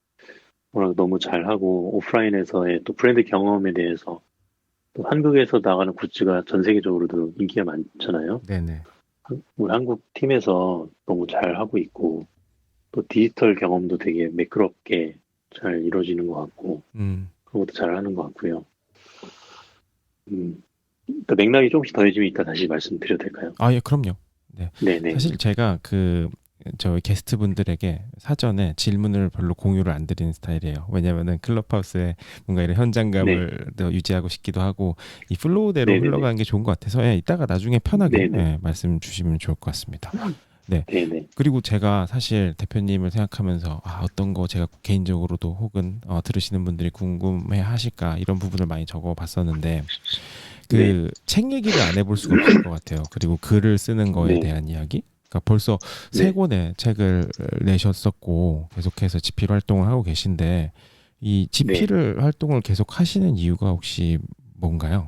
워낙 너무 잘하고 오프라인에서의 또 브랜드 경험에 대해서 또 한국에서 나가는 굿즈가 전 세계적으로도 인기가 많잖아요. 네네. 우리 한국 팀에서 너무 잘하고 있고 또 디지털 경험도 되게 매끄럽게 잘 이루어지는 것 같고 음. 그런 것도 잘하는 것 같고요. 또 맥락이 조금씩 더해지면 이따 다시 말씀드려도 될까요? 아, 예, 그럼요. 네. 네네네. 사실 제가 저희 게스트분들에게 사전에 질문을 별로 공유를 안 드리는 스타일이에요. 왜냐면은 클럽하우스에 뭔가 이런 네. 현장감을 더 유지하고 싶기도 하고 이 플로우대로 네네네. 흘러가는 게 좋은 것 같아서 예, 이따가 나중에 편하게 네네. 예, 말씀 주시면 좋을 것 같습니다. 네. 네네. 그리고 제가 사실 대표님을 생각하면서 어떤 거 제가 개인적으로도 혹은 들으시는 분들이 궁금해 하실까 이런 부분을 많이 적어 봤었는데 네. 그 책 얘기를 안 해볼 수가 없을 것 같아요. 그리고 글을 쓰는 거에 네. 대한 이야기. 그러니까 벌써 세 네. 권의 책을 내셨었고 계속해서 집필 활동을 하고 계신데 이 네. 집필을 활동을 계속 하시는 이유가 혹시 뭔가요?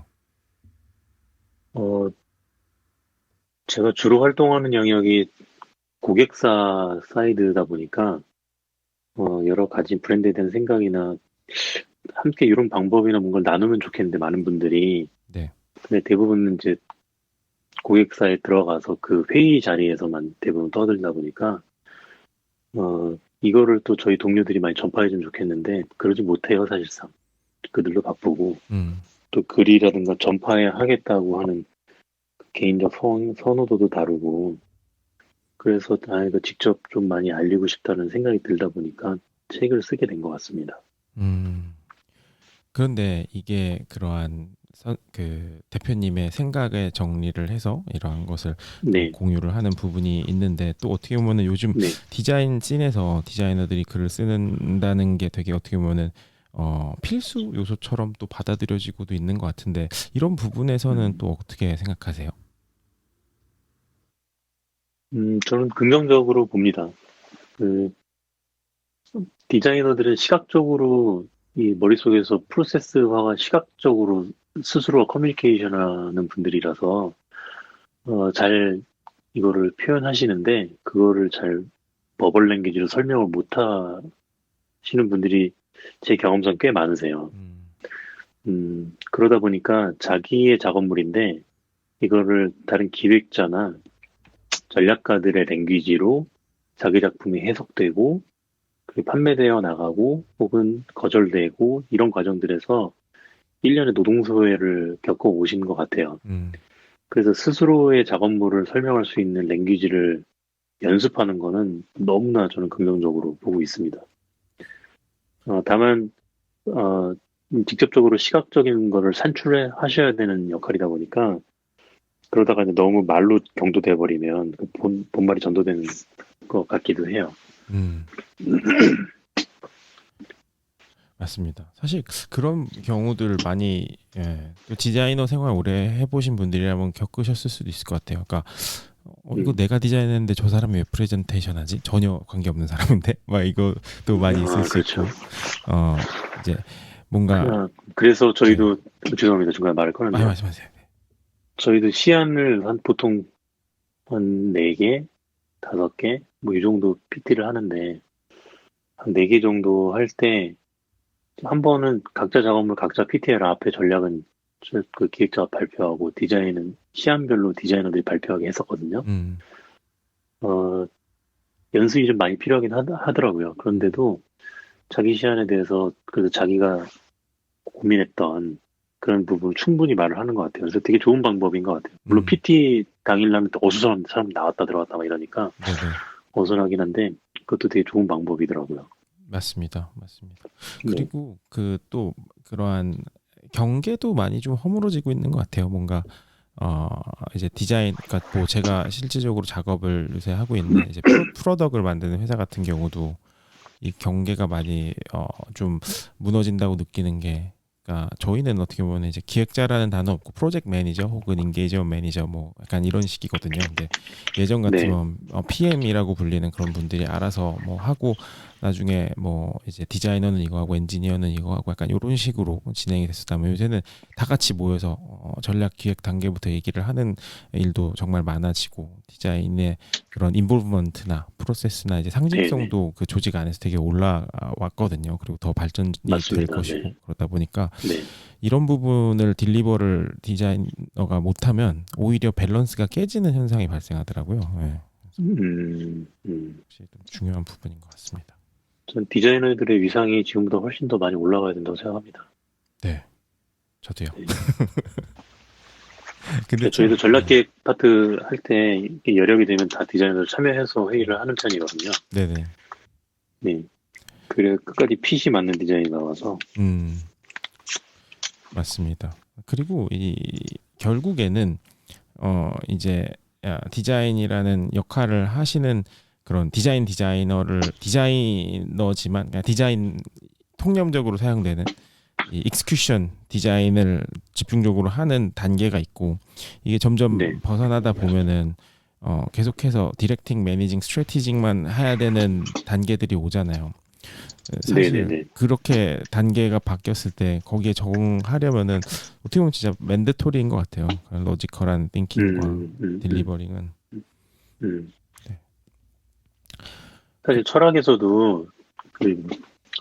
어, 제가 주로 활동하는 영역이 고객사 사이드다 보니까 여러 가지 브랜드에 대한 생각이나 함께 이런 방법이나 뭔가를 나누면 좋겠는데 많은 분들이 네. 근데 대부분은 이제 고객사에 들어가서 그 회의 자리에서만 대부분 떠들다 보니까 이거를 또 저희 동료들이 많이 전파해주면 좋겠는데 그러지 못해요 사실상 그들도 바쁘고 음. 또 글이라든가 전파해 하겠다고 하는 개인적 선호도도 다르고 그래서 이거 직접 좀 많이 알리고 싶다는 생각이 들다 보니까 책을 쓰게 된 것 같습니다. 음. 그런데 이게 그러한 그 대표님의 생각에 정리를 해서 이러한 것을 또 네, 공유를 하는 부분이 있는데 또 어떻게 보면은 요즘 네, 디자인 씬에서 디자이너들이 글을 쓰는다는 게 되게 어떻게 보면은 필수 요소처럼 또 받아들여지고도 있는 것 같은데 이런 부분에서는 음, 또 어떻게 생각하세요? 저는 긍정적으로 봅니다. 그 디자이너들은 시각적으로 이 머릿속에서 프로세스화가 시각적으로 스스로 커뮤니케이션하는 분들이라서 잘 이거를 표현하시는데 그거를 잘 버벌 랭귀지로 설명을 못 하시는 분들이 제 경험상 꽤 많으세요. 음. 그러다 보니까 자기의 작업물인데 이거를 다른 기획자나 전략가들의 랭귀지로 자기 작품이 해석되고 그게 판매되어 나가고 혹은 거절되고 이런 과정들에서 일련의 노동소회를 겪어 오신 것 같아요. 음. 그래서 스스로의 작업물을 설명할 수 있는 랭귀지를 연습하는 거는 너무나 저는 긍정적으로 보고 있습니다. 다만 어, 직접적으로 시각적인 거를 산출해 하셔야 되는 역할이다 보니까 그러다가 이제 너무 말로 경도돼 버리면 그 본말이 전도되는 것 같기도 해요. 음. 맞습니다. 사실 그런 경우들 많이 또 디자이너 생활 오래 해보신 분들이라면 겪으셨을 수도 있을 것 같아요. 그러니까 이거 음. 내가 디자인했는데 저 사람이 왜 프레젠테이션 하지? 전혀 관계없는 사람인데 막 이것도 많이 있을 아, 수 그렇죠. 있고 이제 뭔가 그래서 네. 저희도 죄송합니다. 중간에 말을 많이 끊었네요. 말씀하세요. 저희도 시안을 보통 한 4개, 5개, 뭐 이 정도 PT를 하는데 한 4개 정도 할 때 한 번은 각자 작업물 각자 PT를 앞에 전략은 그 기획자가 발표하고 디자인은 시안별로 디자이너들이 발표하게 했었거든요. 음, 어, 연습이 좀 많이 필요하긴 하더라고요. 음, 그런데도 자기 시안에 대해서 그래도 자기가 고민했던 그런 부분 충분히 말을 하는 것 같아요. 그래서 되게 좋은 방법인 것 같아요. 물론 음, PT 당일날 또 어수선한 사람 나왔다 들어갔다 막 이러니까 네네. 어수선하긴 한데 그것도 되게 좋은 방법이더라고요. 맞습니다. 맞습니다. 네, 그리고 그 또 그러한 경계도 많이 좀 허물어지고 있는 것 같아요. 뭔가 어 이제 디자인 그러니까 뭐 제가 실질적으로 작업을 요새 하고 있는 이제 프로덕을 만드는 회사 같은 경우도 이 경계가 많이 좀 무너진다고 느끼는 게 그러니까 저희는 어떻게 보면 이제 기획자라는 단어 없고 프로젝트 매니저 혹은 인게이지먼트 매니저 뭐 약간 이런 식이거든요. 근데 예전 네, 같으면 PM이라고 불리는 그런 분들이 알아서 뭐 하고 나중에 뭐 이제 디자이너는 이거 하고 엔지니어는 이거 하고 약간 이런 식으로 진행이 됐었다면 요새는 다 같이 모여서 전략 기획 단계부터 얘기를 하는 일도 정말 많아지고 디자인의 그런 인볼브먼트나 프로세스나 이제 네, 네, 상징성도 그 조직 안에서 되게 올라왔거든요. 그리고 더 발전이 될 맞습니다. 네, 것이고 그러다 보니까 네, 이런 부분을 딜리버를 디자이너가 못하면 오히려 밸런스가 깨지는 현상이 발생하더라고요. 예. 그래서 확실히 좀 중요한 부분인 것 같습니다. 전 디자이너들의 위상이 지금보다 훨씬 더 많이 올라가야 된다고 생각합니다. 네, 저도요. 네. 근데 저희도 참, 전략기획 파트 할 때 여력이 되면 다 디자이너들 참여해서 회의를 하는 편이거든요. 네네. 네. 그래 끝까지 핏이 맞는 디자인이 나와서 음, 맞습니다. 그리고 이 결국에는 이제 디자인이라는 역할을 하시는 그런 디자이너지만 그냥 디자인 통념적으로 사용되는 이 익스큐션 디자인을 집중적으로 하는 단계가 있고 이게 네, 점점 벗어나다 보면은 계속해서 디렉팅, 매니징, 스트래티징만 해야 되는 단계들이 오잖아요. 네, 네, 사실 네. 그렇게 단계가 바뀌었을 때 거기에 적응하려면은 어떻게 보면 진짜 맨데토리인 것 같아요. 로지컬한 띵킹과 음, 음, 음, 딜리버링은. 음. 네. 그, 사실 철학에서도 그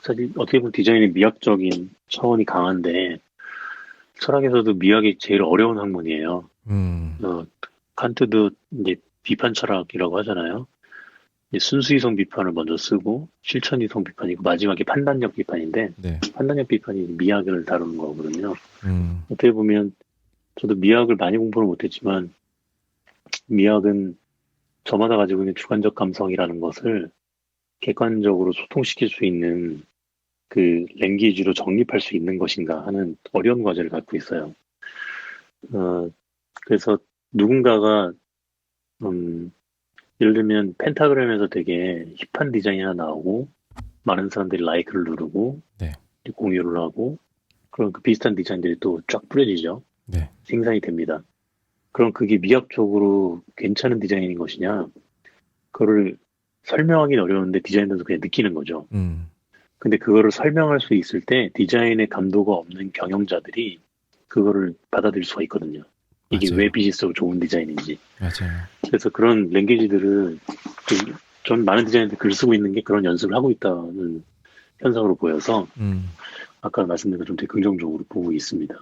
사실 어떻게 보면 디자인이 미학적인 차원이 강한데 철학에서도 미학이 제일 어려운 학문이에요. 음, 어, 칸트도 이제 비판 철학이라고 하잖아요. 이제 순수이성 비판을 먼저 쓰고 실천이성 비판이고 마지막에 판단력 비판인데 네. 판단력 비판이 미학을 다루는 거거든요. 음, 어떻게 보면 저도 미학을 많이 공부를 못했지만 미학은 저마다 가지고 있는 주관적 감성이라는 것을 객관적으로 소통시킬 수 있는 그 랭귀지로 정립할 수 있는 것인가 하는 어려운 과제를 갖고 있어요. 어, 그래서 누군가가 음, 예를 들면 펜타그램에서 되게 힙한 디자인이 하나 나오고 많은 사람들이 라이크를 누르고 네. 공유를 하고 그런 그 비슷한 디자인들이 또 쫙 뿌려지죠. 네. 생산이 됩니다. 그럼 그게 미학적으로 괜찮은 디자인인 것이냐? 그거를 설명하기는 어려운데 디자이너도 그냥 느끼는 거죠. 음, 근데 그거를 설명할 수 있을 때 디자인의 감도가 없는 경영자들이 그거를 받아들일 수가 있거든요. 이게 왜 맞아요. 비즈니스로 좋은 디자인인지. 맞아요. 그래서 그런 랭귀지들을 전 많은 디자이너들이 글 쓰고 있는 게 그런 연습을 하고 있다는 현상으로 보여서 음, 아까 말씀드린 것좀 되게 긍정적으로 보고 있습니다.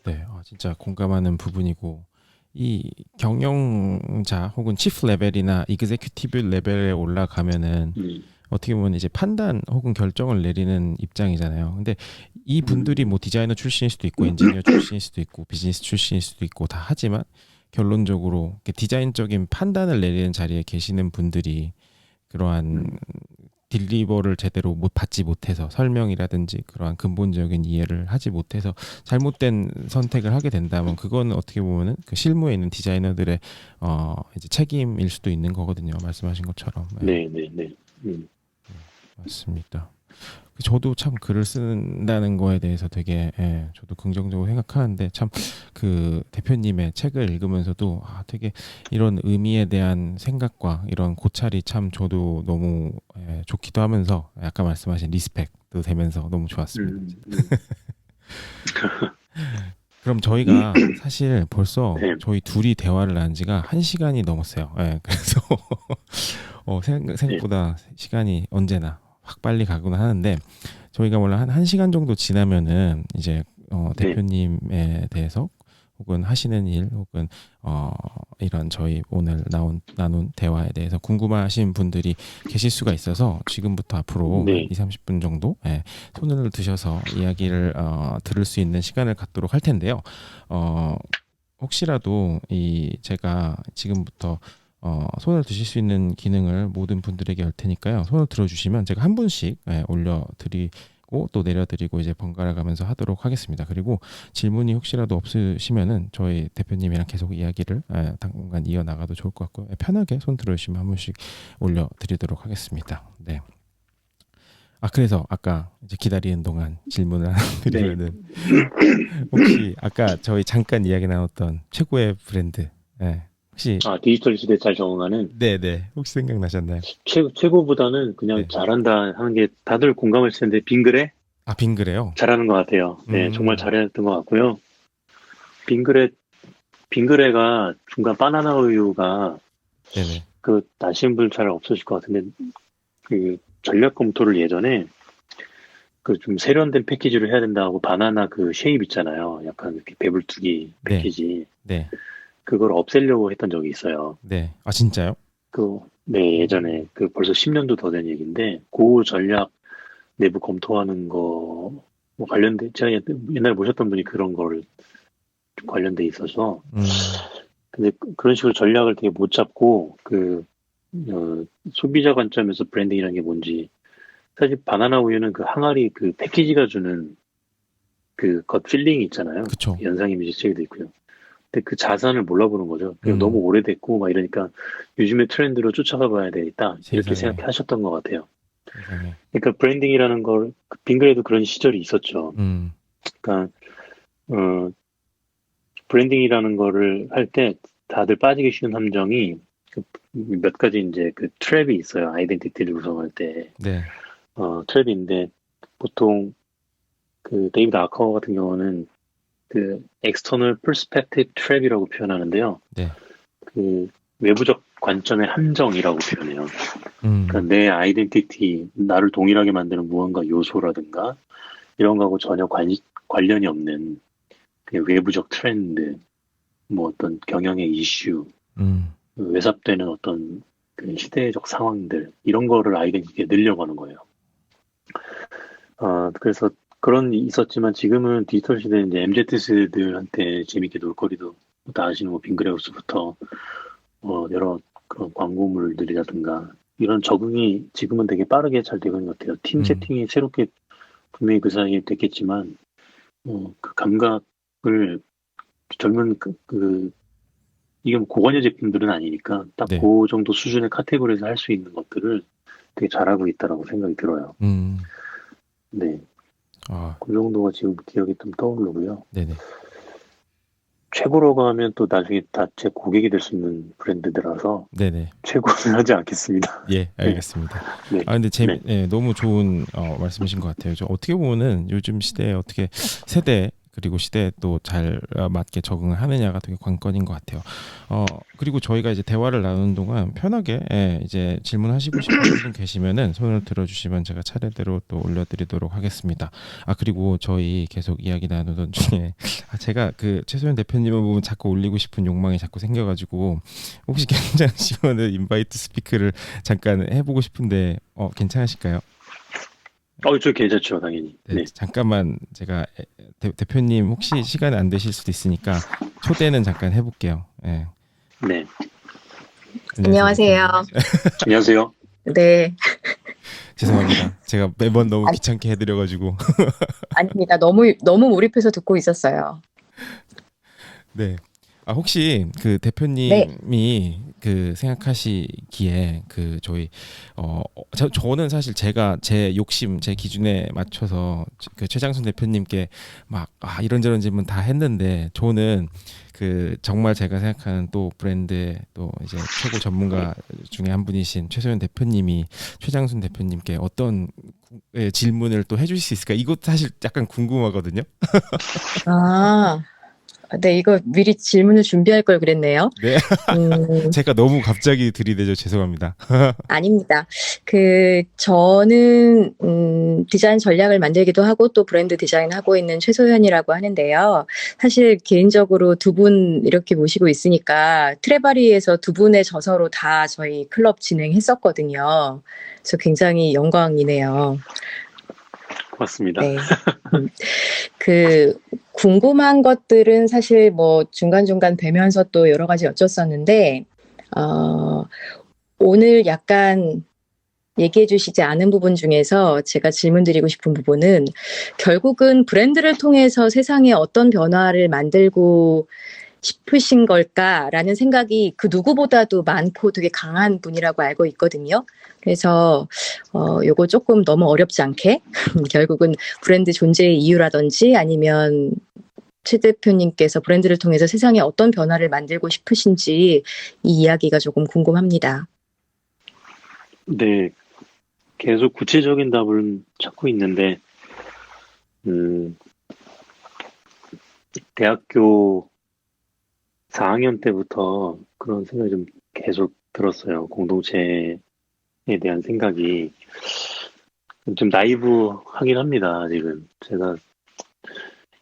네. 진짜 공감하는 부분이고 이 경영자 혹은 치프 레벨이나 이그제큐티브 레벨에 올라가면은 음, 어떻게 보면 이제 판단 혹은 결정을 내리는 입장이잖아요. 근데 이 분들이 음, 뭐 디자이너 출신일 수도 있고 엔지니어 출신일 수도 있고 비즈니스 출신일 수도 있고 다 하지만 결론적으로 디자인적인 판단을 내리는 자리에 계시는 분들이 그러한 음, 딜리버를 제대로 받지 못해서 설명이라든지 그러한 근본적인 이해를 하지 못해서 잘못된 선택을 하게 된다면 그거는 어떻게 보면은 그 실무에 있는 디자이너들의 이제 책임일 수도 있는 거거든요. 말씀하신 것처럼. 네, 네, 네. 맞습니다. 저도 참 글을 쓴다는 거에 대해서 되게 저도 긍정적으로 생각하는데 참 그 대표님의 책을 읽으면서도 되게 이런 의미에 대한 생각과 이런 고찰이 참 저도 너무 좋기도 하면서 아까 말씀하신 리스펙도 되면서 너무 좋았습니다. 그럼 저희가 사실 벌써 네. 저희 둘이 대화를 나눈 지가 1시간이 넘었어요. 그래서 생각보다 시간이 언제나 확 빨리 가곤 하는데 저희가 원래 한 1시간 정도 지나면은 이제 대표님에 대해서 혹은 하시는 일 혹은 이런 저희 오늘 나눈 대화에 대해서 궁금하신 분들이 계실 수가 있어서 지금부터 앞으로 한 2, 30분 정도 손을 드셔서 이야기를 들을 수 있는 시간을 갖도록 할 텐데요. 혹시라도 제가 지금부터 손을 드실 수 있는 기능을 모든 분들에게 열 테니까요. 손을 들어주시면 제가 한 분씩 올려드리고 또 내려드리고 이제 번갈아 가면서 하도록 하겠습니다. 그리고 질문이 혹시라도 없으시면은 저희 대표님이랑 계속 이야기를 당분간 이어나가도 좋을 것 같고요. 편하게 손 들어주시면 한 분씩 올려드리도록 하겠습니다. 네. 그래서 아까 이제 기다리는 동안 질문을 하나 드리면은 혹시 아까 저희 잠깐 이야기 나눴던 최고의 브랜드 혹시 디지털 시대에 잘 적응하는. 네네. 혹시 생각나셨나요? 최고보다는 그냥 잘한다 하는 게 다들 공감할 텐데 빙그레? 빙그레요? 잘하는 것 같아요. 네, 정말 잘했던 것 같고요. 빙그레가 중간 바나나 우유가 네네. 아시는 분 잘 없으실 것 같은데 그 전략 검토를 예전에 좀 세련된 패키지로 해야 된다고 바나나 쉐입 있잖아요. 약간 이렇게 배불뚝이 패키지. 네. 그걸 없애려고 했던 적이 있어요. 네. 진짜요? 네, 예전에 벌써 10년도 더 된 얘기인데 그 전략 내부 검토하는 거 관련돼 제가 옛날에 모셨던 분이 그런 걸 관련돼 있어서 근데 그런 식으로 전략을 되게 못 잡고 소비자 관점에서 브랜딩이라는 게 뭔지 사실 바나나 우유는 항아리 패키지가 주는 겉 필링이 있잖아요. 그쵸. 연상 이미지 책에도 있고요. 근데 그 자산을 몰라보는 거죠. 너무 오래됐고 막 이러니까 요즘의 트렌드로 쫓아가 봐야 되겠다 이렇게 생각하셨던 것 같아요. 세상에. 그러니까 브랜딩이라는 걸 빙그레도 그런 시절이 있었죠. 그러니까 브랜딩이라는 거를 할 때 다들 빠지기 쉬운 함정이 몇 가지 이제 트랩이 있어요. 아이덴티티를 구성할 때. 네. 트랩인데 보통 데이비드 아커 같은 경우는 external perspective trap이라고 표현하는데요. 네. 외부적 관점의 함정이라고 표현해요. 그러니까 내 아이덴티티, 나를 동일하게 만드는 무언가 요소라든가 이런 거하고 전혀 관련이 없는 외부적 트렌드, 어떤 경영의 이슈, 외삽되는 어떤 시대적 상황들 이런 거를 아이덴티티에 넣으려고 하는 거예요. 그래서 그런 있었지만 지금은 디지털 시대에 이제 MZ 세대들한테 재밌게 놀거리도 다 아시는 빙그레우스부터 여러 그런 광고물들이라든가 이런 적응이 지금은 되게 빠르게 잘 되고 있는 것 같아요. 팀 세팅이 새롭게 분명히 그 사이에 됐겠지만 그 감각을 젊은 이게 고관여 제품들은 아니니까 딱 그 정도 수준의 카테고리에서 할 수 있는 것들을 되게 잘하고 있다라고 생각이 들어요. 네. 그 정도가 지금 기억이 좀 떠오르고요. 네네. 최고라고 하면 또 나중에 다 제 고객이 될 수 있는 브랜드들라서 네네. 최고는 하지 않겠습니다. 예, 알겠습니다. 네. 근데 너무 좋은 말씀이신 것 같아요. 어떻게 보면은 요즘 시대에 어떻게 세대 그리고 시대에 또 잘 맞게 적응을 하느냐가 되게 관건인 것 같아요. 그리고 저희가 이제 대화를 나누는 동안 편하게 이제 질문하시고 싶은 분 계시면은 손을 들어주시면 제가 차례대로 또 올려드리도록 하겠습니다. 그리고 저희 계속 이야기 나누던 중에 제가 최소연 대표님을 보면 자꾸 올리고 싶은 욕망이 자꾸 생겨가지고 혹시 괜찮으시면은 인바이트 스피크를 잠깐 해보고 싶은데 괜찮으실까요? 저 괜찮죠, 당연히. 네. 잠깐만 제가 대표님 혹시 시간 안 되실 수도 있으니까 초대는 잠깐 해볼게요. 네. 안녕하세요. 안녕하세요. 네. 죄송합니다. 제가 매번 너무 아니, 귀찮게 해드려가지고. 아닙니다. 너무 몰입해서 듣고 있었어요. 네. 아, 혹시 그 네. 대표님이 그 생각하시기에 그 저희 저는 사실 제가 제 욕심 제 기준에 맞춰서 그 최장순 대표님께 막 이런저런 질문 다 했는데, 저는 그 정말 제가 생각하는 또 브랜드의 또 이제 최고 전문가 중에 한 분이신 최소연 대표님이 최장순 대표님께 어떤 질문을 또 해주실 수 있을까? 이것 사실 약간 궁금하거든요. 아, 네, 이거 미리 질문을 준비할 걸 그랬네요. 네. 제가 너무 갑자기 들이대죠. 죄송합니다. 아닙니다. 저는, 디자인 전략을 만들기도 하고 또 브랜드 디자인 하고 있는 최소현이라고 하는데요. 사실 개인적으로 두 분 이렇게 모시고 있으니까 트레바리에서 두 분의 저서로 다 저희 클럽 진행했었거든요. 그래서 굉장히 영광이네요. 고맙습니다. 네. 궁금한 것들은 사실 뭐 중간중간 뵈면서 또 여러 가지 여쭙었는데, 오늘 약간 얘기해 주시지 않은 부분 중에서 제가 질문 드리고 싶은 부분은, 결국은 브랜드를 통해서 세상에 어떤 변화를 만들고 싶으신 걸까라는 생각이 그 누구보다도 많고 되게 강한 분이라고 알고 있거든요. 그래서 요거 조금 너무 어렵지 않게 결국은 브랜드 존재의 이유라든지 아니면 최 대표님께서 브랜드를 통해서 세상에 어떤 변화를 만들고 싶으신지 이 이야기가 조금 궁금합니다. 네, 계속 구체적인 답을 찾고 있는데, 대학교 4학년 때부터 그런 생각이 좀 계속 들었어요. 공동체에 대한 생각이 좀 나이브하긴 합니다. 아직은 제가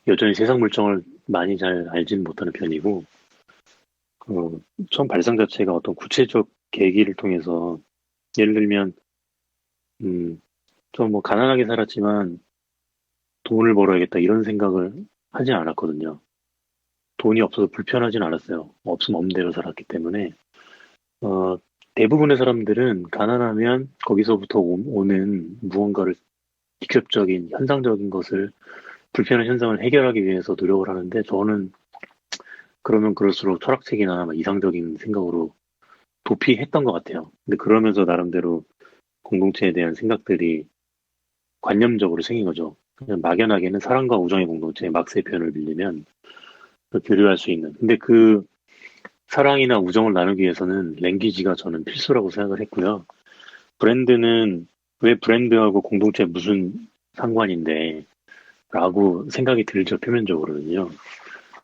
여전히 세상 물정을 많이 잘 알지는 못하는 편이고, 처음 발상 자체가 어떤 구체적 계기를 통해서, 예를 들면 좀 뭐 가난하게 살았지만 돈을 벌어야겠다 이런 생각을 하지 않았거든요. 돈이 없어서 불편하진 않았어요. 없으면 없는 대로 살았기 때문에. 대부분의 사람들은 가난하면 거기서부터 오는 무언가를 직접적인 현상적인 것을, 불편한 현상을 해결하기 위해서 노력을 하는데, 저는 그러면 그럴수록 철학책이나 막 이상적인 생각으로 도피했던 것 같아요. 근데 그러면서 나름대로 공동체에 대한 생각들이 관념적으로 생긴 거죠. 그냥 막연하게는 사랑과 우정의 공동체, 막스의 표현을 빌리면 교류할 수 있는. 근데 그 사랑이나 우정을 나누기 위해서는 랭귀지가 저는 필수라고 생각을 했고요. 브랜드는 왜 브랜드하고 공동체에 무슨 상관인데 라고 생각이 들죠, 표면적으로는요.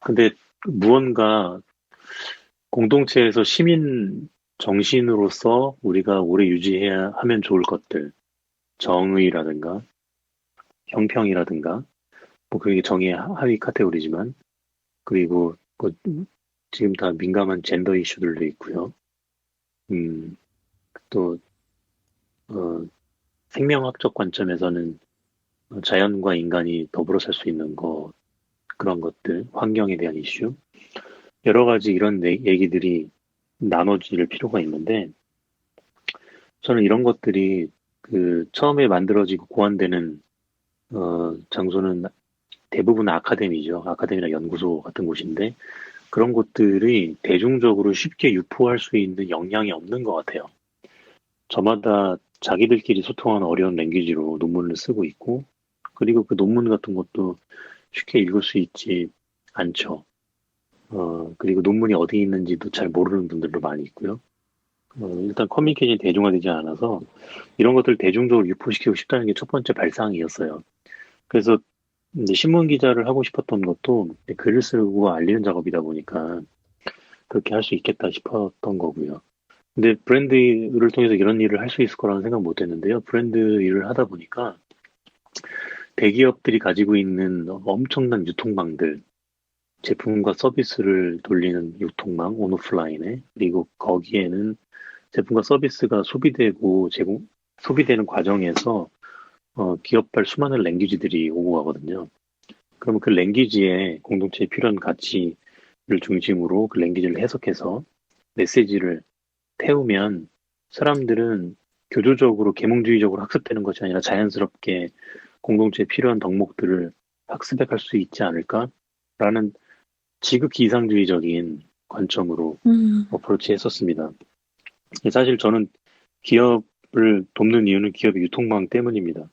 근데 무언가 공동체에서 시민 정신으로서 우리가 오래 유지해야 하면 좋을 것들, 정의라든가 형평이라든가, 뭐 그게 정의의 하위 카테고리지만, 그리고 뭐 지금 다 민감한 젠더 이슈들도 있고요. 또 생명학적 관점에서는 자연과 인간이 더불어 살 수 있는 것, 그런 것들, 환경에 대한 이슈, 여러 가지 이런 얘기들이 나눠질 필요가 있는데, 저는 이런 것들이 그 처음에 만들어지고 고안되는 장소는 대부분 아카데미죠. 아카데미나 연구소 같은 곳인데, 그런 곳들이 대중적으로 쉽게 유포할 수 있는 역량이 없는 것 같아요. 저마다 자기들끼리 소통하는 어려운 랭귀지로 논문을 쓰고 있고, 그리고 그 논문 같은 것도 쉽게 읽을 수 있지 않죠. 그리고 논문이 어디 있는지도 잘 모르는 분들도 많이 있고요. 일단 커뮤니케이션이 대중화되지 않아서 이런 것들을 대중적으로 유포시키고 싶다는 게 첫 번째 발상이었어요. 그래서 이제 신문 기자를 하고 싶었던 것도 글을 쓰고 알리는 작업이다 보니까 그렇게 할 수 있겠다 싶었던 거고요. 근데 브랜드 일을 통해서 이런 일을 할 수 있을 거라는 생각 못 했는데요. 브랜드 일을 하다 보니까 대기업들이 가지고 있는 엄청난 유통망들, 제품과 서비스를 돌리는 유통망, 온오프라인에, 그리고 거기에는 제품과 서비스가 소비되는 과정에서 기업발 수많은 랭귀지들이 오고 가거든요. 그러면 그 랭귀지에 공동체에 필요한 가치를 중심으로 그 랭귀지를 해석해서 메시지를 태우면 사람들은 교조적으로 계몽주의적으로 학습되는 것이 아니라 자연스럽게 공동체에 필요한 덕목들을 학습할 수 있지 않을까라는 지극히 이상주의적인 관점으로 어프로치 했었습니다. 사실 저는 기업을 돕는 이유는 기업의 유통망 때문입니다.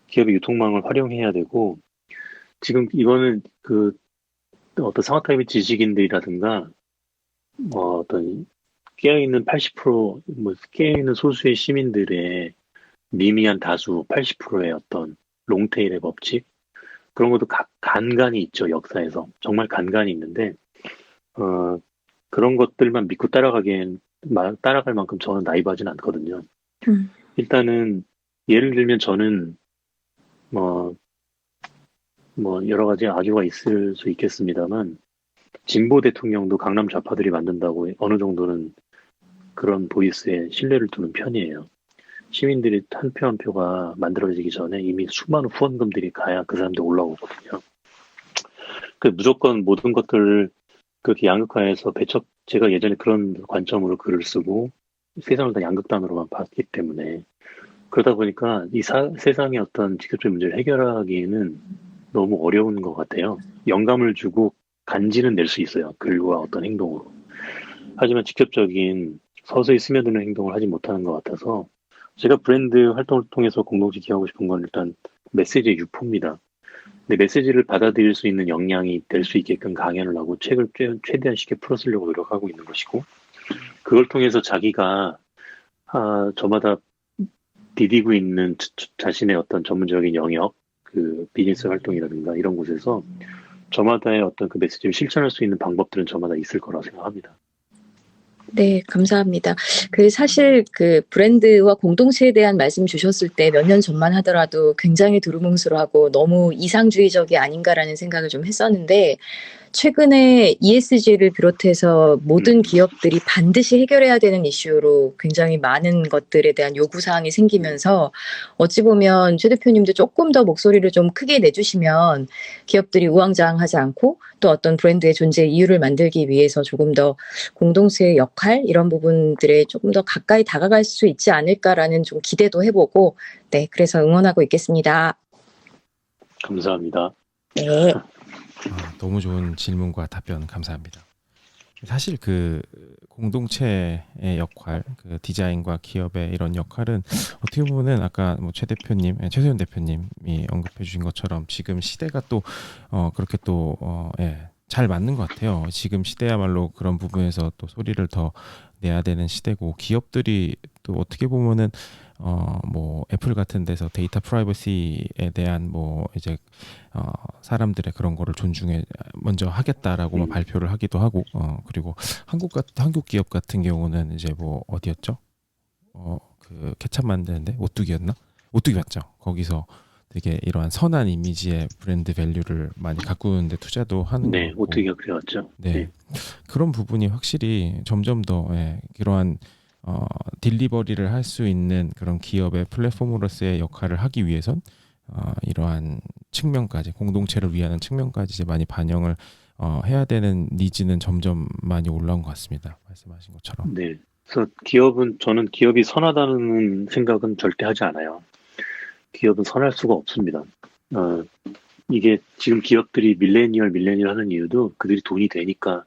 기업의 유통망을 활용해야 되고, 지금 이거는 어떤 상하타임의 지식인들이라든가, 어떤 깨어있는 80%, 깨어있는 소수의 시민들의 미미한 다수 80%의 어떤 롱테일의 법칙, 그런 것도 간간이 있죠, 역사에서. 정말 간간이 있는데, 그런 것들만 믿고 따라갈 만큼 저는 나이브하진 않거든요. 일단은, 예를 들면 저는, 여러 가지 악유가 있을 수 있겠습니다만, 진보 대통령도 강남 좌파들이 만든다고 어느 정도는 그런 보이스에 신뢰를 두는 편이에요. 시민들이 한 표 한 표가 만들어지기 전에 이미 수많은 후원금들이 가야 그 사람들 올라오거든요. 무조건 모든 것들을 그렇게 양극화해서 제가 예전에 그런 관점으로 글을 쓰고 세상을 다 양극단으로만 봤기 때문에 그러다 보니까 이 세상의 어떤 직접적인 문제를 해결하기에는 너무 어려운 것 같아요. 영감을 주고 간지는 낼 수 있어요. 글과 어떤 행동으로. 하지만 직접적인 서서히 스며드는 행동을 하지 못하는 것 같아서 제가 브랜드 활동을 통해서 공동체 기여하고 싶은 건 일단 메시지의 유포입니다. 근데 메시지를 받아들일 수 있는 역량이 될 수 있게끔 강연을 하고 책을 최대한 쉽게 풀어쓰려고 노력하고 있는 것이고, 그걸 통해서 자기가 저마다 디디고 있는 자신의 어떤 전문적인 영역, 비즈니스 활동이라든가 이런 곳에서 저마다의 어떤 그 메시지를 실천할 수 있는 방법들은 저마다 있을 거라고 생각합니다. 네, 감사합니다. 사실 브랜드와 공동체에 대한 말씀 주셨을 때 몇 년 전만 하더라도 굉장히 두루뭉술하고 너무 이상주의적이 아닌가라는 생각을 좀 했었는데, 최근에 ESG를 비롯해서 모든 기업들이 반드시 해결해야 되는 이슈로 굉장히 많은 것들에 대한 요구사항이 생기면서 어찌 보면 최 대표님도 조금 더 목소리를 좀 크게 내주시면 기업들이 우왕좌왕하지 않고 또 어떤 브랜드의 존재 이유를 만들기 위해서 조금 더 공동체의 역할 이런 부분들에 조금 더 가까이 다가갈 수 있지 않을까라는 좀 기대도 해보고 네, 그래서 응원하고 있겠습니다. 감사합니다. 네. 너무 좋은 질문과 답변 감사합니다. 사실 공동체의 역할, 디자인과 기업의 이런 역할은 어떻게 보면은 아까 최소연 대표님이 언급해 주신 것처럼 지금 시대가 또 그렇게 또 잘 맞는 것 같아요. 지금 시대야말로 그런 부분에서 또 소리를 더 내야 되는 시대고, 기업들이 또 어떻게 보면은 애플 같은 데서 데이터 프라이버시에 대한 사람들의 그런 거를 먼저 하겠다라고 발표를 하기도 하고, 그리고 한국 기업 같은 경우는 이제 어디였죠? 케찹 만드는데 오뚜기였나? 오뚜기 맞죠? 거기서 되게 이러한 선한 이미지의 브랜드 밸류를 많이 가꾸는데 투자도 하는 네, 거고. 오뚜기가 그래왔죠. 네. 그런 부분이 확실히 점점 더 그러한 딜리버리를 할 수 있는 그런 기업의 플랫폼으로서의 역할을 하기 위해선 이러한 측면까지, 공동체를 위한 측면까지 이제 많이 반영을 해야 되는 니즈는 점점 많이 올라온 것 같습니다. 말씀하신 것처럼. 네. 그래서 저는 기업이 선하다는 생각은 절대 하지 않아요. 기업은 선할 수가 없습니다. 이게 지금 기업들이 밀레니얼 하는 이유도 그들이 돈이 되니까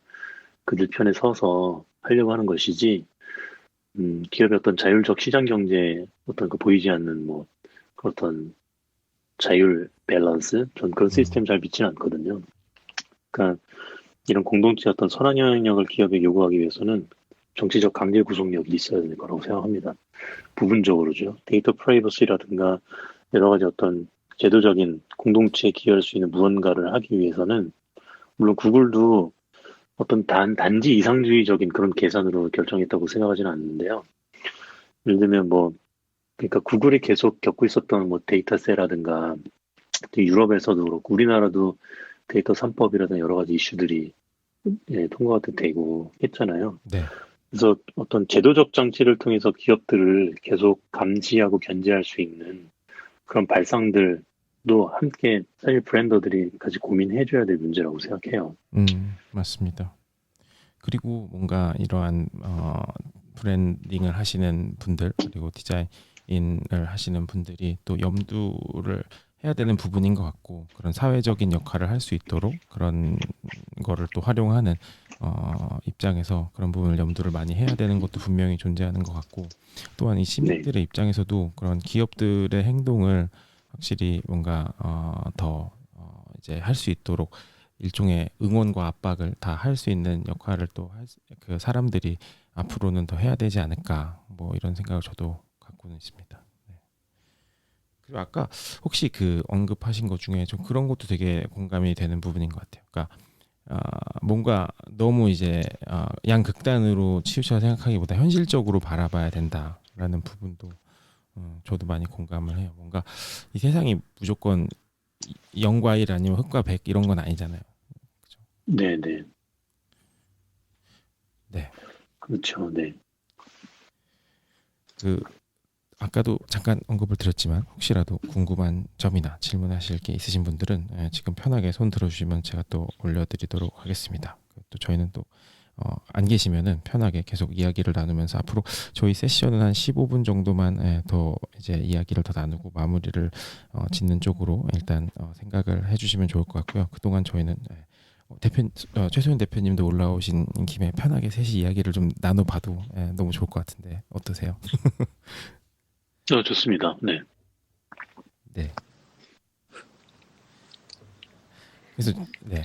그들 편에 서서 하려고 하는 것이지, 기업의 어떤 자율적 시장 경제, 어떤 보이지 않는 어떤 자율 밸런스, 전 그런 시스템 잘 믿지는 않거든요. 그러니까 이런 공동체 어떤 선한 영향력을 기업에 요구하기 위해서는 정치적 강제 구속력이 있어야 될 거라고 생각합니다. 부분적으로죠. 데이터 프라이버시라든가 여러 가지 어떤 제도적인 공동체에 기여할 수 있는 무언가를 하기 위해서는, 물론 구글도 어떤 단지 이상주의적인 그런 계산으로 결정했다고 생각하지는 않는데요. 예를 들면 그러니까 구글이 계속 겪고 있었던 데이터세라든가, 유럽에서도 그렇고 우리나라도 데이터 3법이라든가 여러 가지 이슈들이 통과가 되고 했잖아요. 네. 그래서 어떤 제도적 장치를 통해서 기업들을 계속 감시하고 견제할 수 있는 그런 발상들도 함께 사실 브랜더들이 같이 고민해줘야 될 문제라고 생각해요. 맞습니다. 그리고 뭔가 이러한 브랜딩을 하시는 분들 그리고 디자인을 하시는 분들이 또 염두를 해야 되는 부분인 것 같고 그런 사회적인 역할을 할 수 있도록 그런 거를 또 활용하는 입장에서 그런 부분을 염두를 많이 해야 되는 것도 분명히 존재하는 것 같고 또한 이 시민들의 입장에서도 그런 기업들의 행동을 확실히 뭔가 더 이제 할 수 있도록 일종의 응원과 압박을 다 할 수 있는 역할을 또 그 사람들이 앞으로는 더 해야 되지 않을까 뭐 이런 생각을 저도 갖고는 있습니다. 네. 그리고 아까 혹시 그 언급하신 것 중에 좀 그런 것도 되게 공감이 되는 부분인 것 같아요. 그러니까 뭔가 너무 이제 양극단으로 치우쳐 생각하기보다 현실적으로 바라봐야 된다라는 부분도 저도 많이 공감을 해요. 뭔가 이 세상이 무조건 0과 1 아니면 흑과 100 이런 건 아니잖아요. 그렇죠? 네네. 네. 그렇죠. 네. 그 아까도 잠깐 언급을 드렸지만 혹시라도 궁금한 점이나 질문하실 게 있으신 분들은 지금 편하게 손 들어주시면 제가 또 올려드리도록 하겠습니다. 또 저희는 또 안 계시면은 편하게 계속 이야기를 나누면서 앞으로 저희 세션은 한 15분 정도만 더 이제 이야기를 더 나누고 마무리를 짓는 쪽으로 일단 생각을 해주시면 좋을 것 같고요. 그동안 저희는 최소연 대표님도 올라오신 김에 편하게 셋이 이야기를 좀 나눠봐도 너무 좋을 것 같은데 어떠세요? 좋습니다. 네. 네. 그래서 네.